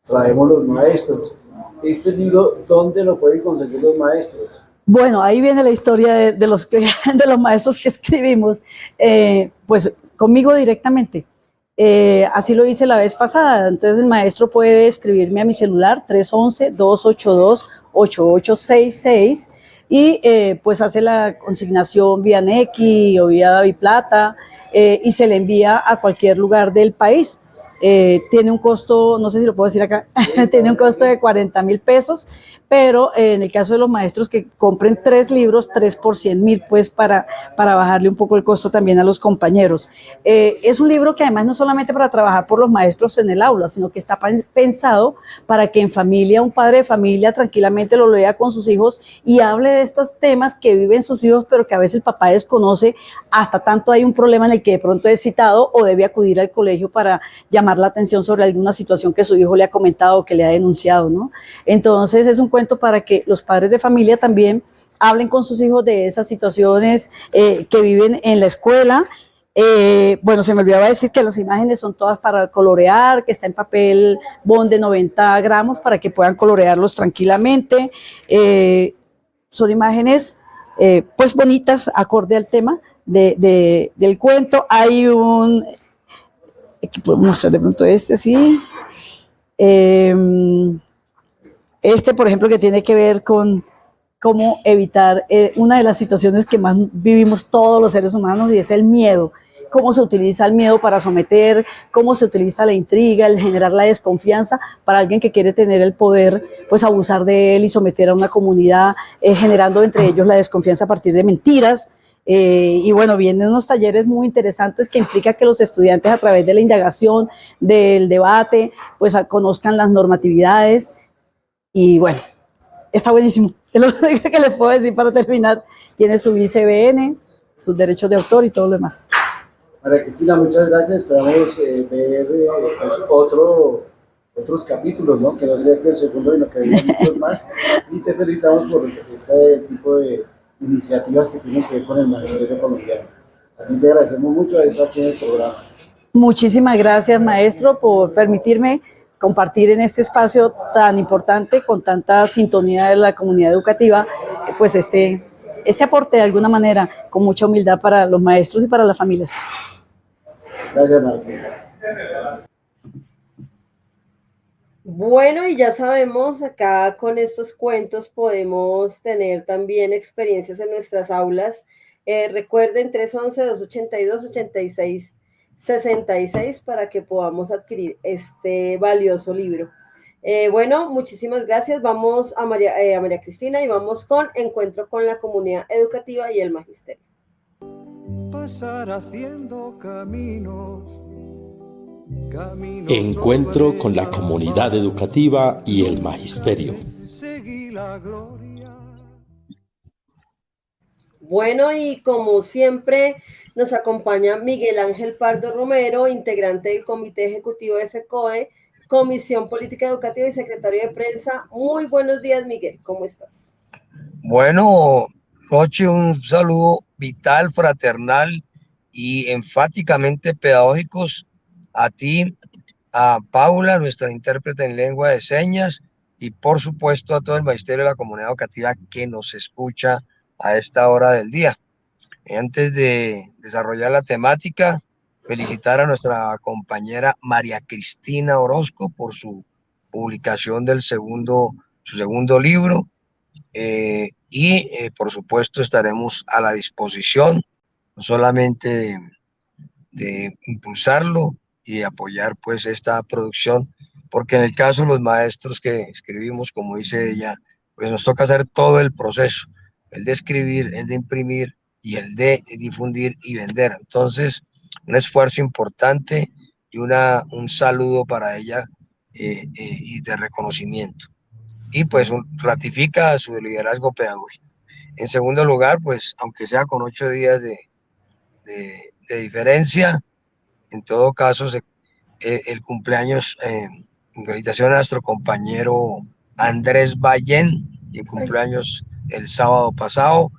traemos los maestros. Este libro, ¿dónde lo pueden conseguir los maestros? Bueno, ahí viene la historia de los maestros que escribimos, pues conmigo directamente. Así lo hice la vez pasada. Entonces el maestro puede escribirme a mi celular 311-282-8866 y pues hace la consignación vía Nequi o vía DaviPlata, y se le envía a cualquier lugar del país. Tiene un costo, no sé si lo puedo decir acá, tiene un costo de 40,000 pesos, pero en el caso de los maestros que compren 3 libros, 3 por 100,000, pues para bajarle un poco el costo también a los compañeros. Es un libro que además no solamente para trabajar por los maestros en el aula, sino que está pensado para que en familia, un padre de familia tranquilamente lo lea con sus hijos y hable de estos temas que viven sus hijos, pero que a veces el papá desconoce, hasta tanto hay un problema en el que de pronto es citado o debe acudir al colegio para llamar la atención sobre alguna situación que su hijo le ha comentado o que le ha denunciado, ¿no? Entonces es un cuento para que los padres de familia también hablen con sus hijos de esas situaciones que viven en la escuela. Bueno, se me olvidaba decir que las imágenes son todas para colorear, que está en papel bond de 90 gramos para que puedan colorearlos tranquilamente. Son imágenes pues bonitas, acorde al tema del cuento. Hay un... Aquí puedo mostrar de pronto sí. por ejemplo, que tiene que ver con cómo evitar una de las situaciones que más vivimos todos los seres humanos, y es el miedo. Cómo se utiliza el miedo para someter, cómo se utiliza la intriga, el generar la desconfianza para alguien que quiere tener el poder, pues abusar de él y someter a una comunidad, generando entre ellos la desconfianza a partir de mentiras. Y bueno, vienen unos talleres muy interesantes que implica que los estudiantes, a través de la indagación, del debate, pues conozcan las normatividades. Y bueno, está buenísimo. Es lo único que les puedo decir para terminar. Tiene su ICBN, sus derechos de autor y todo lo demás. María Cristina, muchas gracias. Esperamos ver otros capítulos, ¿no? Que no sea este el segundo, sino que vengan muchos más. Y te felicitamos por este tipo de iniciativas que tienen que ver con el magisterio colombiano. A ti te agradecemos mucho estar aquí en el programa. Muchísimas gracias, maestro, por permitirme compartir en este espacio tan importante, con tanta sintonía de la comunidad educativa, pues este aporte de alguna manera, con mucha humildad para los maestros y para las familias. Gracias, Márquez. Bueno, y ya sabemos, acá con estos cuentos podemos tener también experiencias en nuestras aulas. Recuerden 311-282-8666 para que podamos adquirir este valioso libro. Bueno, muchísimas gracias. Vamos a María Cristina y vamos con Encuentro con la Comunidad Educativa y el Magisterio. Pasar haciendo caminos. Encuentro con la comunidad educativa y el magisterio. Bueno, y como siempre nos acompaña Miguel Ángel Pardo Romero, integrante del Comité Ejecutivo de FECODE, Comisión Política Educativa y secretario de prensa. Muy buenos días, Miguel, ¿cómo estás? Bueno, Rochi, un saludo vital, fraternal y enfáticamente pedagógicos a ti, a Paula, nuestra intérprete en lengua de señas, y por supuesto a todo el magisterio de la comunidad educativa que nos escucha a esta hora del día. Antes de desarrollar la temática, felicitar a nuestra compañera María Cristina Orozco por su publicación del su segundo libro, por supuesto estaremos a la disposición no solamente de impulsarlo y de apoyar pues esta producción, porque en el caso de los maestros que escribimos, como dice ella, pues nos toca hacer todo el proceso, el de escribir, el de imprimir y el de difundir y vender. Entonces, un esfuerzo importante y un saludo para ella y de reconocimiento. Y pues ratifica su liderazgo pedagógico. En segundo lugar, pues aunque sea con 8 días de diferencia, en todo caso el cumpleaños, felicitación a nuestro compañero Andrés Ballén, que cumpleaños el sábado pasado,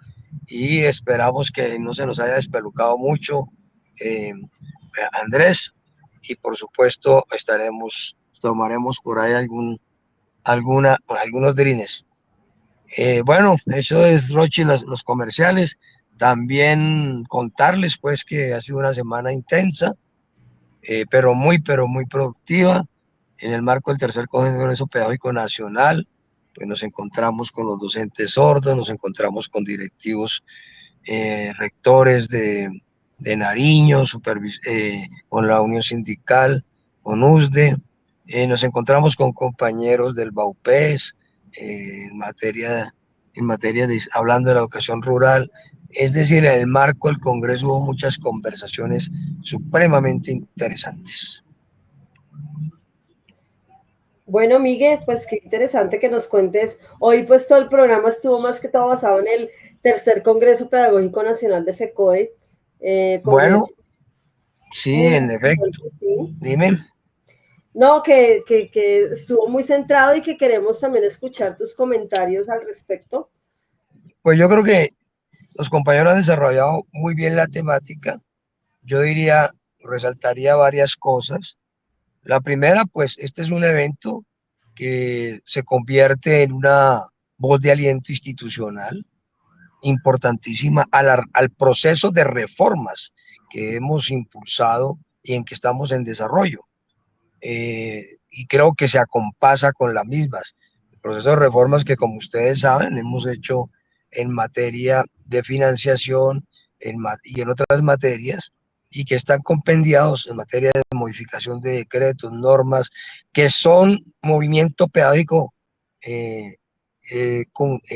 y esperamos que no se nos haya despelucado mucho Andrés, y por supuesto tomaremos por ahí algunos drines. Bueno, eso es, Rochi, los comerciales. También contarles pues que ha sido una semana intensa, pero muy productiva. En el marco del tercer Congreso Pedagógico Nacional, pues nos encontramos con los docentes sordos, nos encontramos con directivos, rectores de Nariño, con la Unión Sindical, con USDE, nos encontramos con compañeros del BAUPES, en materia de, hablando de la educación rural. Es decir, en el marco del Congreso hubo muchas conversaciones supremamente interesantes. Bueno, Miguel, pues qué interesante que nos cuentes. Hoy pues todo el programa estuvo más que todo basado en el tercer Congreso Pedagógico Nacional de FECODE. Bueno, sí, en efecto. Sí. Dime. No, que estuvo muy centrado y que queremos también escuchar tus comentarios al respecto. Pues yo creo que los compañeros han desarrollado muy bien la temática. Yo resaltaría varias cosas. La primera, pues este es un evento que se convierte en una voz de aliento institucional importantísima al proceso de reformas que hemos impulsado y en que estamos en desarrollo. Y creo que se acompasa con las mismas. proceso de reformas que, como ustedes saben, hemos hecho en materia de financiación y en otras materias, y que están compendiados en materia de modificación de decretos, normas, que son movimiento pedagógico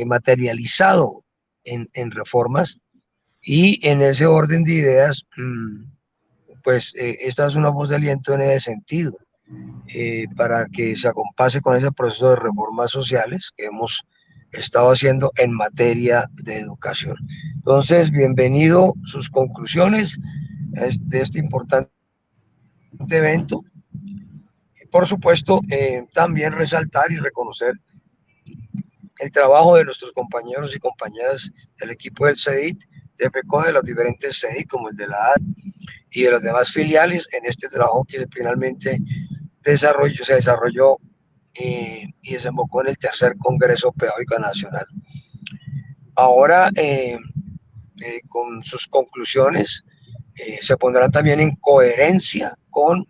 materializado en reformas. Y en ese orden de ideas, pues esta es una voz de aliento en ese sentido, para que se acompase con ese proceso de reformas sociales que hemos estado haciendo en materia de educación. Entonces, bienvenido sus conclusiones de este importante evento. Y por supuesto, también resaltar y reconocer el trabajo de nuestros compañeros y compañeras del equipo del CEDIT, de FECODE, de los diferentes CEDIT, como el de la AD y de las demás filiales, en este trabajo que finalmente se desarrolló y desembocó en el tercer Congreso Pedagógico Nacional. Ahora, con sus conclusiones, se pondrán también en coherencia con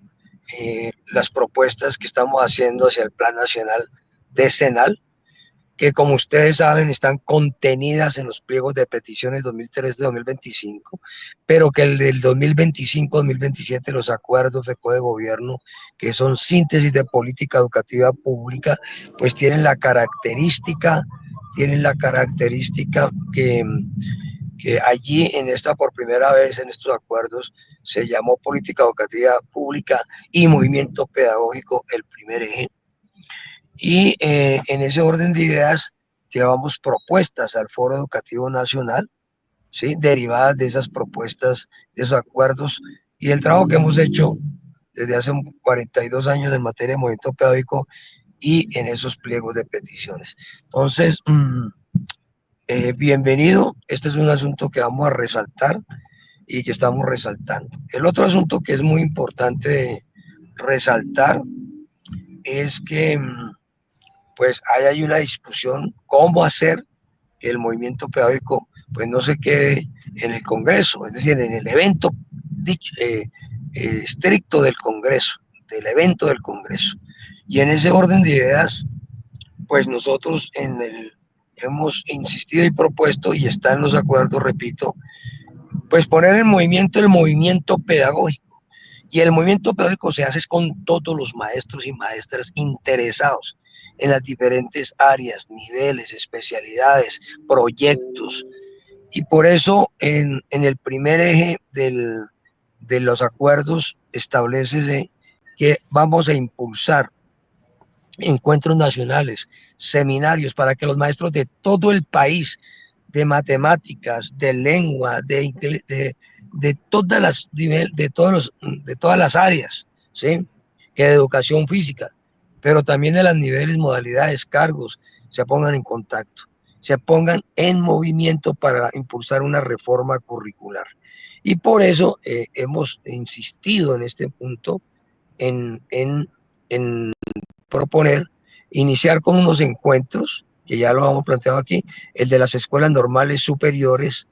las propuestas que estamos haciendo hacia el Plan Nacional Decenal, que, como ustedes saben, están contenidas en los pliegos de peticiones 2003-2025, pero que el del 2025-2027, los acuerdos de gobierno, que son síntesis de política educativa pública, pues tienen la característica que allí, por primera vez en estos acuerdos, se llamó política educativa pública y movimiento pedagógico el primer eje. Y en ese orden de ideas llevamos propuestas al Foro Educativo Nacional, ¿sí?, derivadas de esas propuestas, de esos acuerdos, y el trabajo que hemos hecho desde hace 42 años en materia de movimiento pedagógico y en esos pliegos de peticiones. Entonces, bienvenido. Este es un asunto que vamos a resaltar y que estamos resaltando. El otro asunto que es muy importante resaltar es que pues hay una discusión cómo hacer que el movimiento pedagógico pues no se quede en el Congreso, es decir, en el evento estricto del Congreso, del evento del Congreso. Y en ese orden de ideas, pues nosotros hemos insistido y propuesto, y está en los acuerdos, repito, pues poner en movimiento el movimiento pedagógico. Y el movimiento pedagógico se hace con todos los maestros y maestras interesados en las diferentes áreas, niveles, especialidades, proyectos. Y por eso en el primer eje de los acuerdos establece que vamos a impulsar encuentros nacionales, seminarios, para que los maestros de todo el país, de matemáticas, de lengua, de todas las áreas, ¿sí?, que de educación física, pero también de las niveles, modalidades, cargos, se pongan en contacto, se pongan en movimiento para impulsar una reforma curricular. Y por eso hemos insistido en este punto en proponer iniciar con unos encuentros, que ya lo hemos planteado aquí, el de las escuelas normales superiores,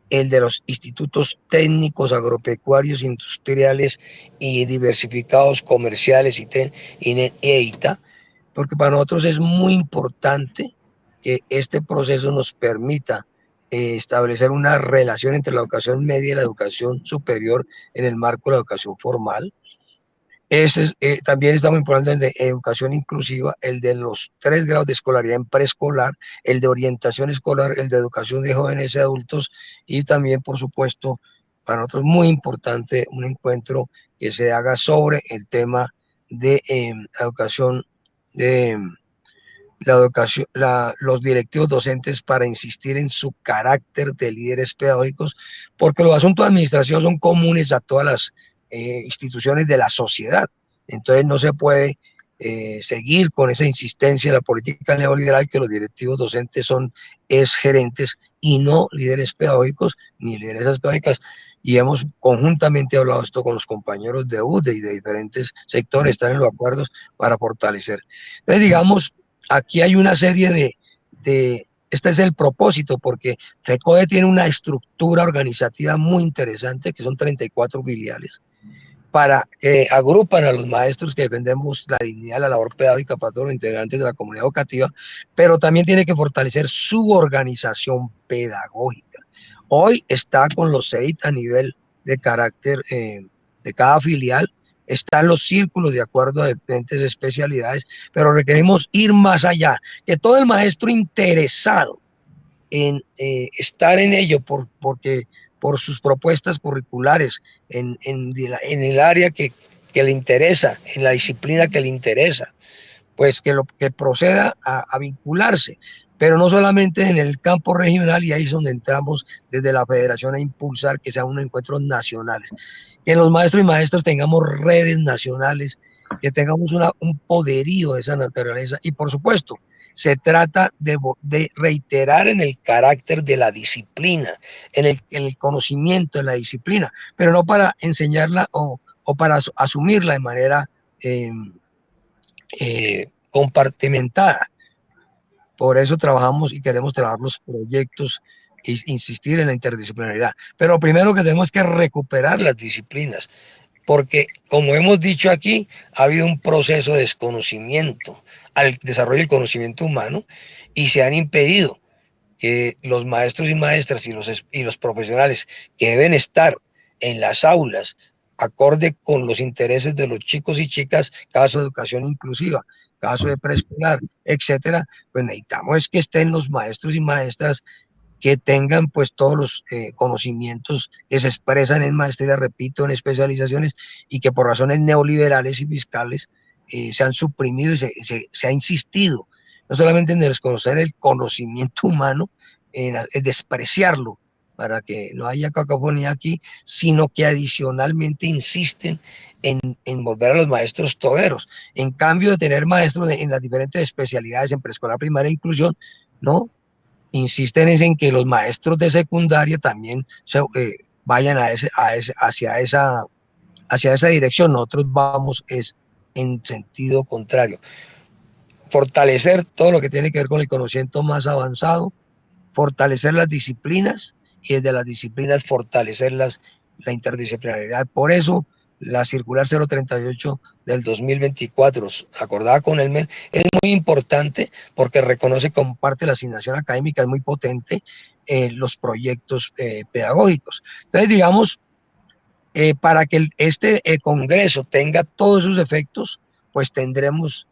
el de los institutos técnicos agropecuarios, industriales y diversificados comerciales y EITA, porque para nosotros es muy importante que este proceso nos permita establecer una relación entre la educación media y la educación superior en el marco de la educación formal. También estamos impulsando el de educación inclusiva, el de los 3 grados de escolaridad en preescolar, el de orientación escolar, el de educación de jóvenes y adultos, y también, por supuesto, para nosotros muy importante, un encuentro que se haga sobre el tema de educación, los directivos docentes, para insistir en su carácter de líderes pedagógicos, porque los asuntos de administración son comunes a todas las instituciones de la sociedad. Entonces no se puede seguir con esa insistencia de la política neoliberal, que los directivos docentes son gerentes y no líderes pedagógicos ni lideresas pedagógicas. Y hemos conjuntamente hablado esto con los compañeros de UDE y de diferentes sectores, están en los acuerdos para fortalecer. Entonces, digamos, aquí hay una serie este es el propósito, porque FECODE tiene una estructura organizativa muy interesante, que son 34 filiales, para que agrupan a los maestros que defendemos la dignidad de la labor pedagógica para todos los integrantes de la comunidad educativa, pero también tiene que fortalecer su organización pedagógica. Hoy está con los CEIT a nivel de carácter de cada filial, están los círculos de acuerdo a diferentes especialidades, pero requerimos ir más allá, que todo el maestro interesado en estar en ello porque por sus propuestas curriculares en el área que le interesa, en la disciplina que le interesa, pues que proceda a vincularse, pero no solamente en el campo regional, y ahí es donde entramos desde la federación a impulsar que sean unos encuentros nacionales, que los maestros y maestras tengamos redes nacionales, que tengamos un poderío de esa naturaleza, y por supuesto, se trata de reiterar en el carácter de la disciplina, en el conocimiento de la disciplina, pero no para enseñarla o para asumirla de manera compartimentada. Por eso trabajamos y queremos trabajar los proyectos e insistir en la interdisciplinaridad. Pero lo primero que tenemos que recuperar las disciplinas, porque como hemos dicho aquí, ha habido un proceso de desconocimiento al desarrollo del conocimiento humano y se han impedido que los maestros y maestras y los profesionales que deben estar en las aulas acorde con los intereses de los chicos y chicas, caso de educación inclusiva, caso de preescolar, etcétera, pues necesitamos que estén los maestros y maestras que tengan pues todos los conocimientos que se expresan en maestría, repito, en especializaciones, y que por razones neoliberales y fiscales se han suprimido y se ha insistido no solamente en desconocer el conocimiento humano, en despreciarlo para que no haya cacofonía aquí, sino que adicionalmente insisten en volver a los maestros toderos. En cambio de tener maestros en las diferentes especialidades, en preescolar, primaria e inclusión, ¿no? Insisten en que los maestros de secundaria también vayan hacia esa dirección. Nosotros vamos en sentido contrario. Fortalecer todo lo que tiene que ver con el conocimiento más avanzado, fortalecer las disciplinas y desde las disciplinas fortalecer la interdisciplinaridad. Por eso la circular 038 del 2024, acordada con el MEN, es muy importante porque reconoce como parte de la asignación académica, es muy potente los proyectos pedagógicos. Entonces, digamos, para que este congreso tenga todos sus efectos, pues tendremos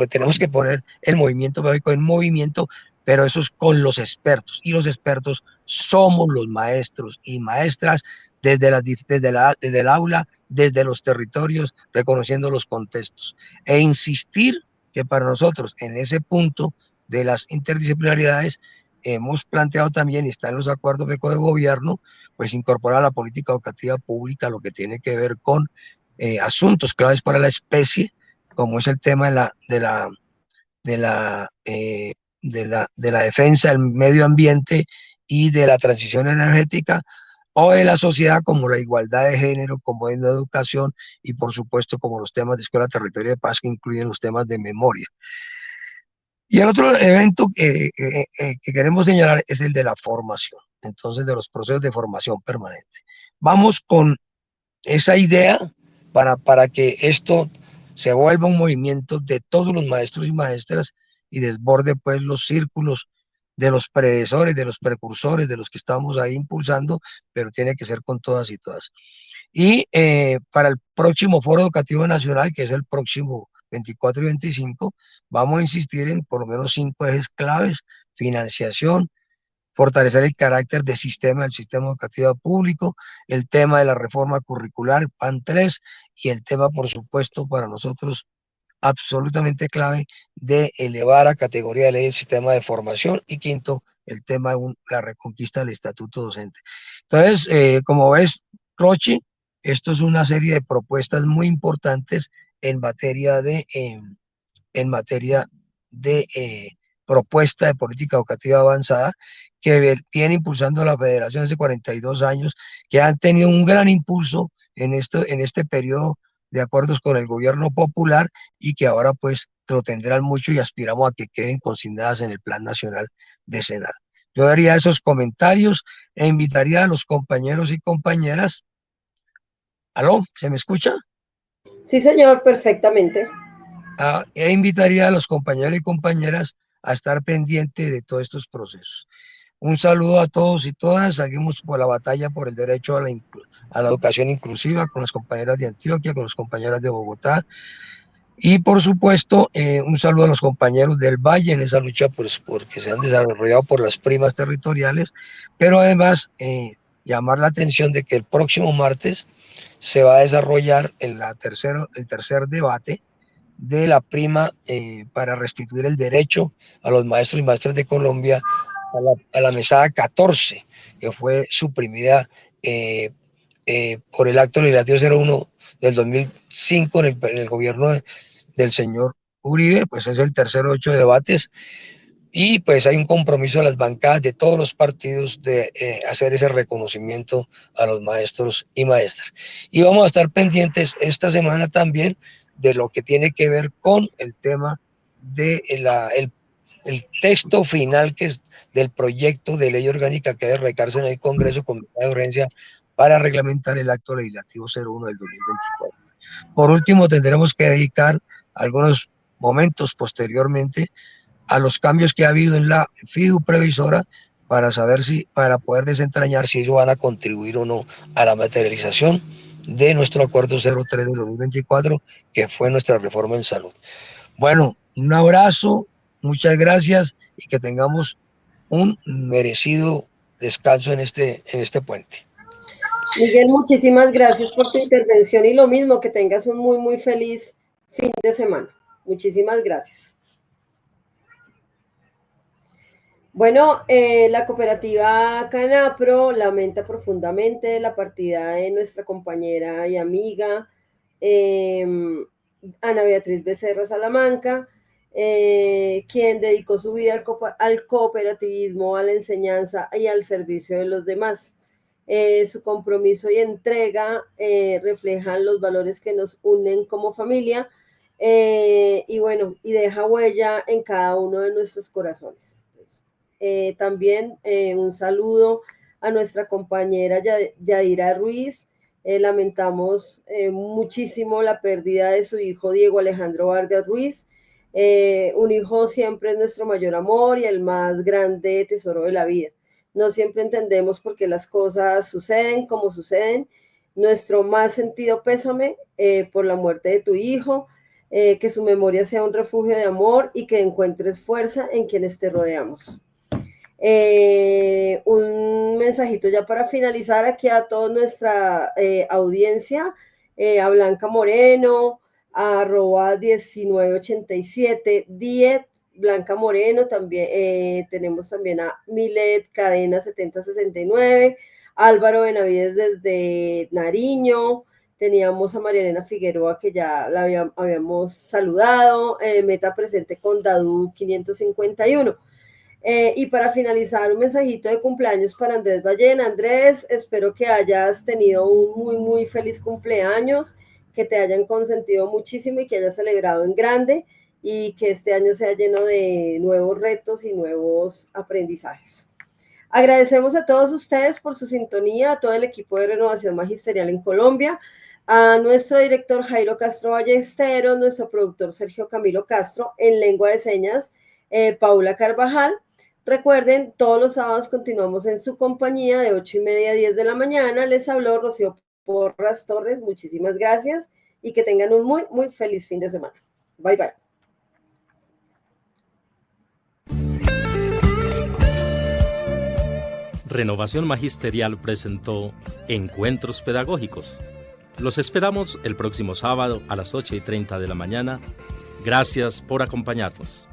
tenemos que poner el movimiento pedagógico en movimiento, pero eso es con los expertos, y los expertos somos los maestros y maestras desde el aula, desde los territorios, reconociendo los contextos, e insistir que para nosotros en ese punto de las interdisciplinaridades hemos planteado también, y está en los acuerdos de gobierno, pues incorporar a la política educativa pública lo que tiene que ver con asuntos claves para la especie, como es el tema de la defensa del medio ambiente y de la transición energética, o de la sociedad, como la igualdad de género, como es la educación, y por supuesto como los temas de escuela, territorio de paz, que incluyen los temas de memoria. Y el otro evento que queremos señalar es el de la formación, entonces de los procesos de formación permanente. Vamos con esa idea para que esto se vuelva un movimiento de todos los maestros y maestras y desborde pues los círculos de los predecesores, de los precursores, de los que estamos ahí impulsando, pero tiene que ser con todas y todas. Y para el próximo Foro Educativo Nacional, que es el próximo 24 y 25, vamos a insistir en por lo menos 5 ejes claves: financiación, fortalecer el carácter del sistema educativo público, el tema de la reforma curricular, PAN 3, y el tema, por supuesto, para nosotros absolutamente clave, de elevar a categoría de ley el sistema de formación, y quinto, el tema de la reconquista del estatuto docente. Entonces, como ves, Rochi, esto es una serie de propuestas muy importantes en materia de propuesta de política educativa avanzada que viene impulsando la Federación hace 42 años, que han tenido un gran impulso en este periodo de acuerdos con el gobierno popular, y que ahora pues lo tendrán mucho y aspiramos a que queden consignadas en el Plan Nacional de Senar. Yo daría esos comentarios e invitaría a los compañeros y compañeras ¿Aló? ¿Se me escucha? Sí, señor, perfectamente. E invitaría a los compañeros y compañeras a estar pendientes de todos estos procesos. Un saludo a todos y todas. Seguimos por la batalla por el derecho a la educación inclusiva con las compañeras de Antioquia, con las compañeras de Bogotá. Y por supuesto, un saludo a los compañeros del Valle en esa lucha porque se han desarrollado por las primas territoriales, pero además llamar la atención de que el próximo martes se va a desarrollar el tercer debate de la prima para restituir el derecho a los maestros y maestras de Colombia a la mesada 14, que fue suprimida por el acto legislativo 01 del 2005 en el gobierno del señor Uribe. Pues es el tercer de 8 debates y pues hay un compromiso de las bancadas de todos los partidos de hacer ese reconocimiento a los maestros y maestras. Y vamos a estar pendientes esta semana también de lo que tiene que ver con el tema de el texto final que es del proyecto de ley orgánica que debe recargarse en el Congreso con medida de urgencia para reglamentar el acto legislativo 01 del 2024. Por último, tendremos que dedicar algunos momentos posteriormente a los cambios que ha habido en la FIDU previsora para poder desentrañar si ellos van a contribuir o no a la materialización de nuestro acuerdo 03 de 2024, que fue nuestra reforma en salud. Bueno, un abrazo, muchas gracias y que tengamos un merecido descanso en este puente. Miguel, muchísimas gracias por tu intervención y lo mismo, que tengas un muy, muy feliz fin de semana. Muchísimas gracias. Bueno, la cooperativa Canapro lamenta profundamente la partida de nuestra compañera y amiga Ana Beatriz Becerra Salamanca, quien dedicó su vida al cooperativismo, a la enseñanza y al servicio de los demás. Su compromiso y entrega reflejan los valores que nos unen como familia y deja huella en cada uno de nuestros corazones. También un saludo a nuestra compañera Yadira Ruiz. Lamentamos muchísimo la pérdida de su hijo Diego Alejandro Vargas Ruiz. Un hijo siempre es nuestro mayor amor y el más grande tesoro de la vida. No siempre entendemos por qué las cosas suceden como suceden. Nuestro más sentido pésame por la muerte de tu hijo. Que su memoria sea un refugio de amor y que encuentres fuerza en quienes te rodeamos. Un mensajito ya para finalizar aquí a toda nuestra audiencia, a Blanca Moreno, a @1987, Diet Blanca Moreno, también tenemos también a Milet Cadena 7069, Álvaro Benavides desde Nariño, teníamos a María Elena Figueroa que ya la habíamos saludado, Meta presente con Dadu 551. Y para finalizar, un mensajito de cumpleaños para Andrés Ballena. Andrés, espero que hayas tenido un muy, muy feliz cumpleaños, que te hayan consentido muchísimo y que hayas celebrado en grande y que este año sea lleno de nuevos retos y nuevos aprendizajes. Agradecemos a todos ustedes por su sintonía, a todo el equipo de Renovación Magisterial en Colombia, a nuestro director Jairo Castro Ballesteros, nuestro productor Sergio Camilo Castro, en lengua de señas, Paula Carvajal. Recuerden, todos los sábados continuamos en su compañía de 8:30 a 10 de la mañana. Les habló Rocío Porras Torres. Muchísimas gracias y que tengan un muy, muy feliz fin de semana. Bye, bye. Renovación Magisterial presentó Encuentros Pedagógicos. Los esperamos el próximo sábado a las 8:30 de la mañana. Gracias por acompañarnos.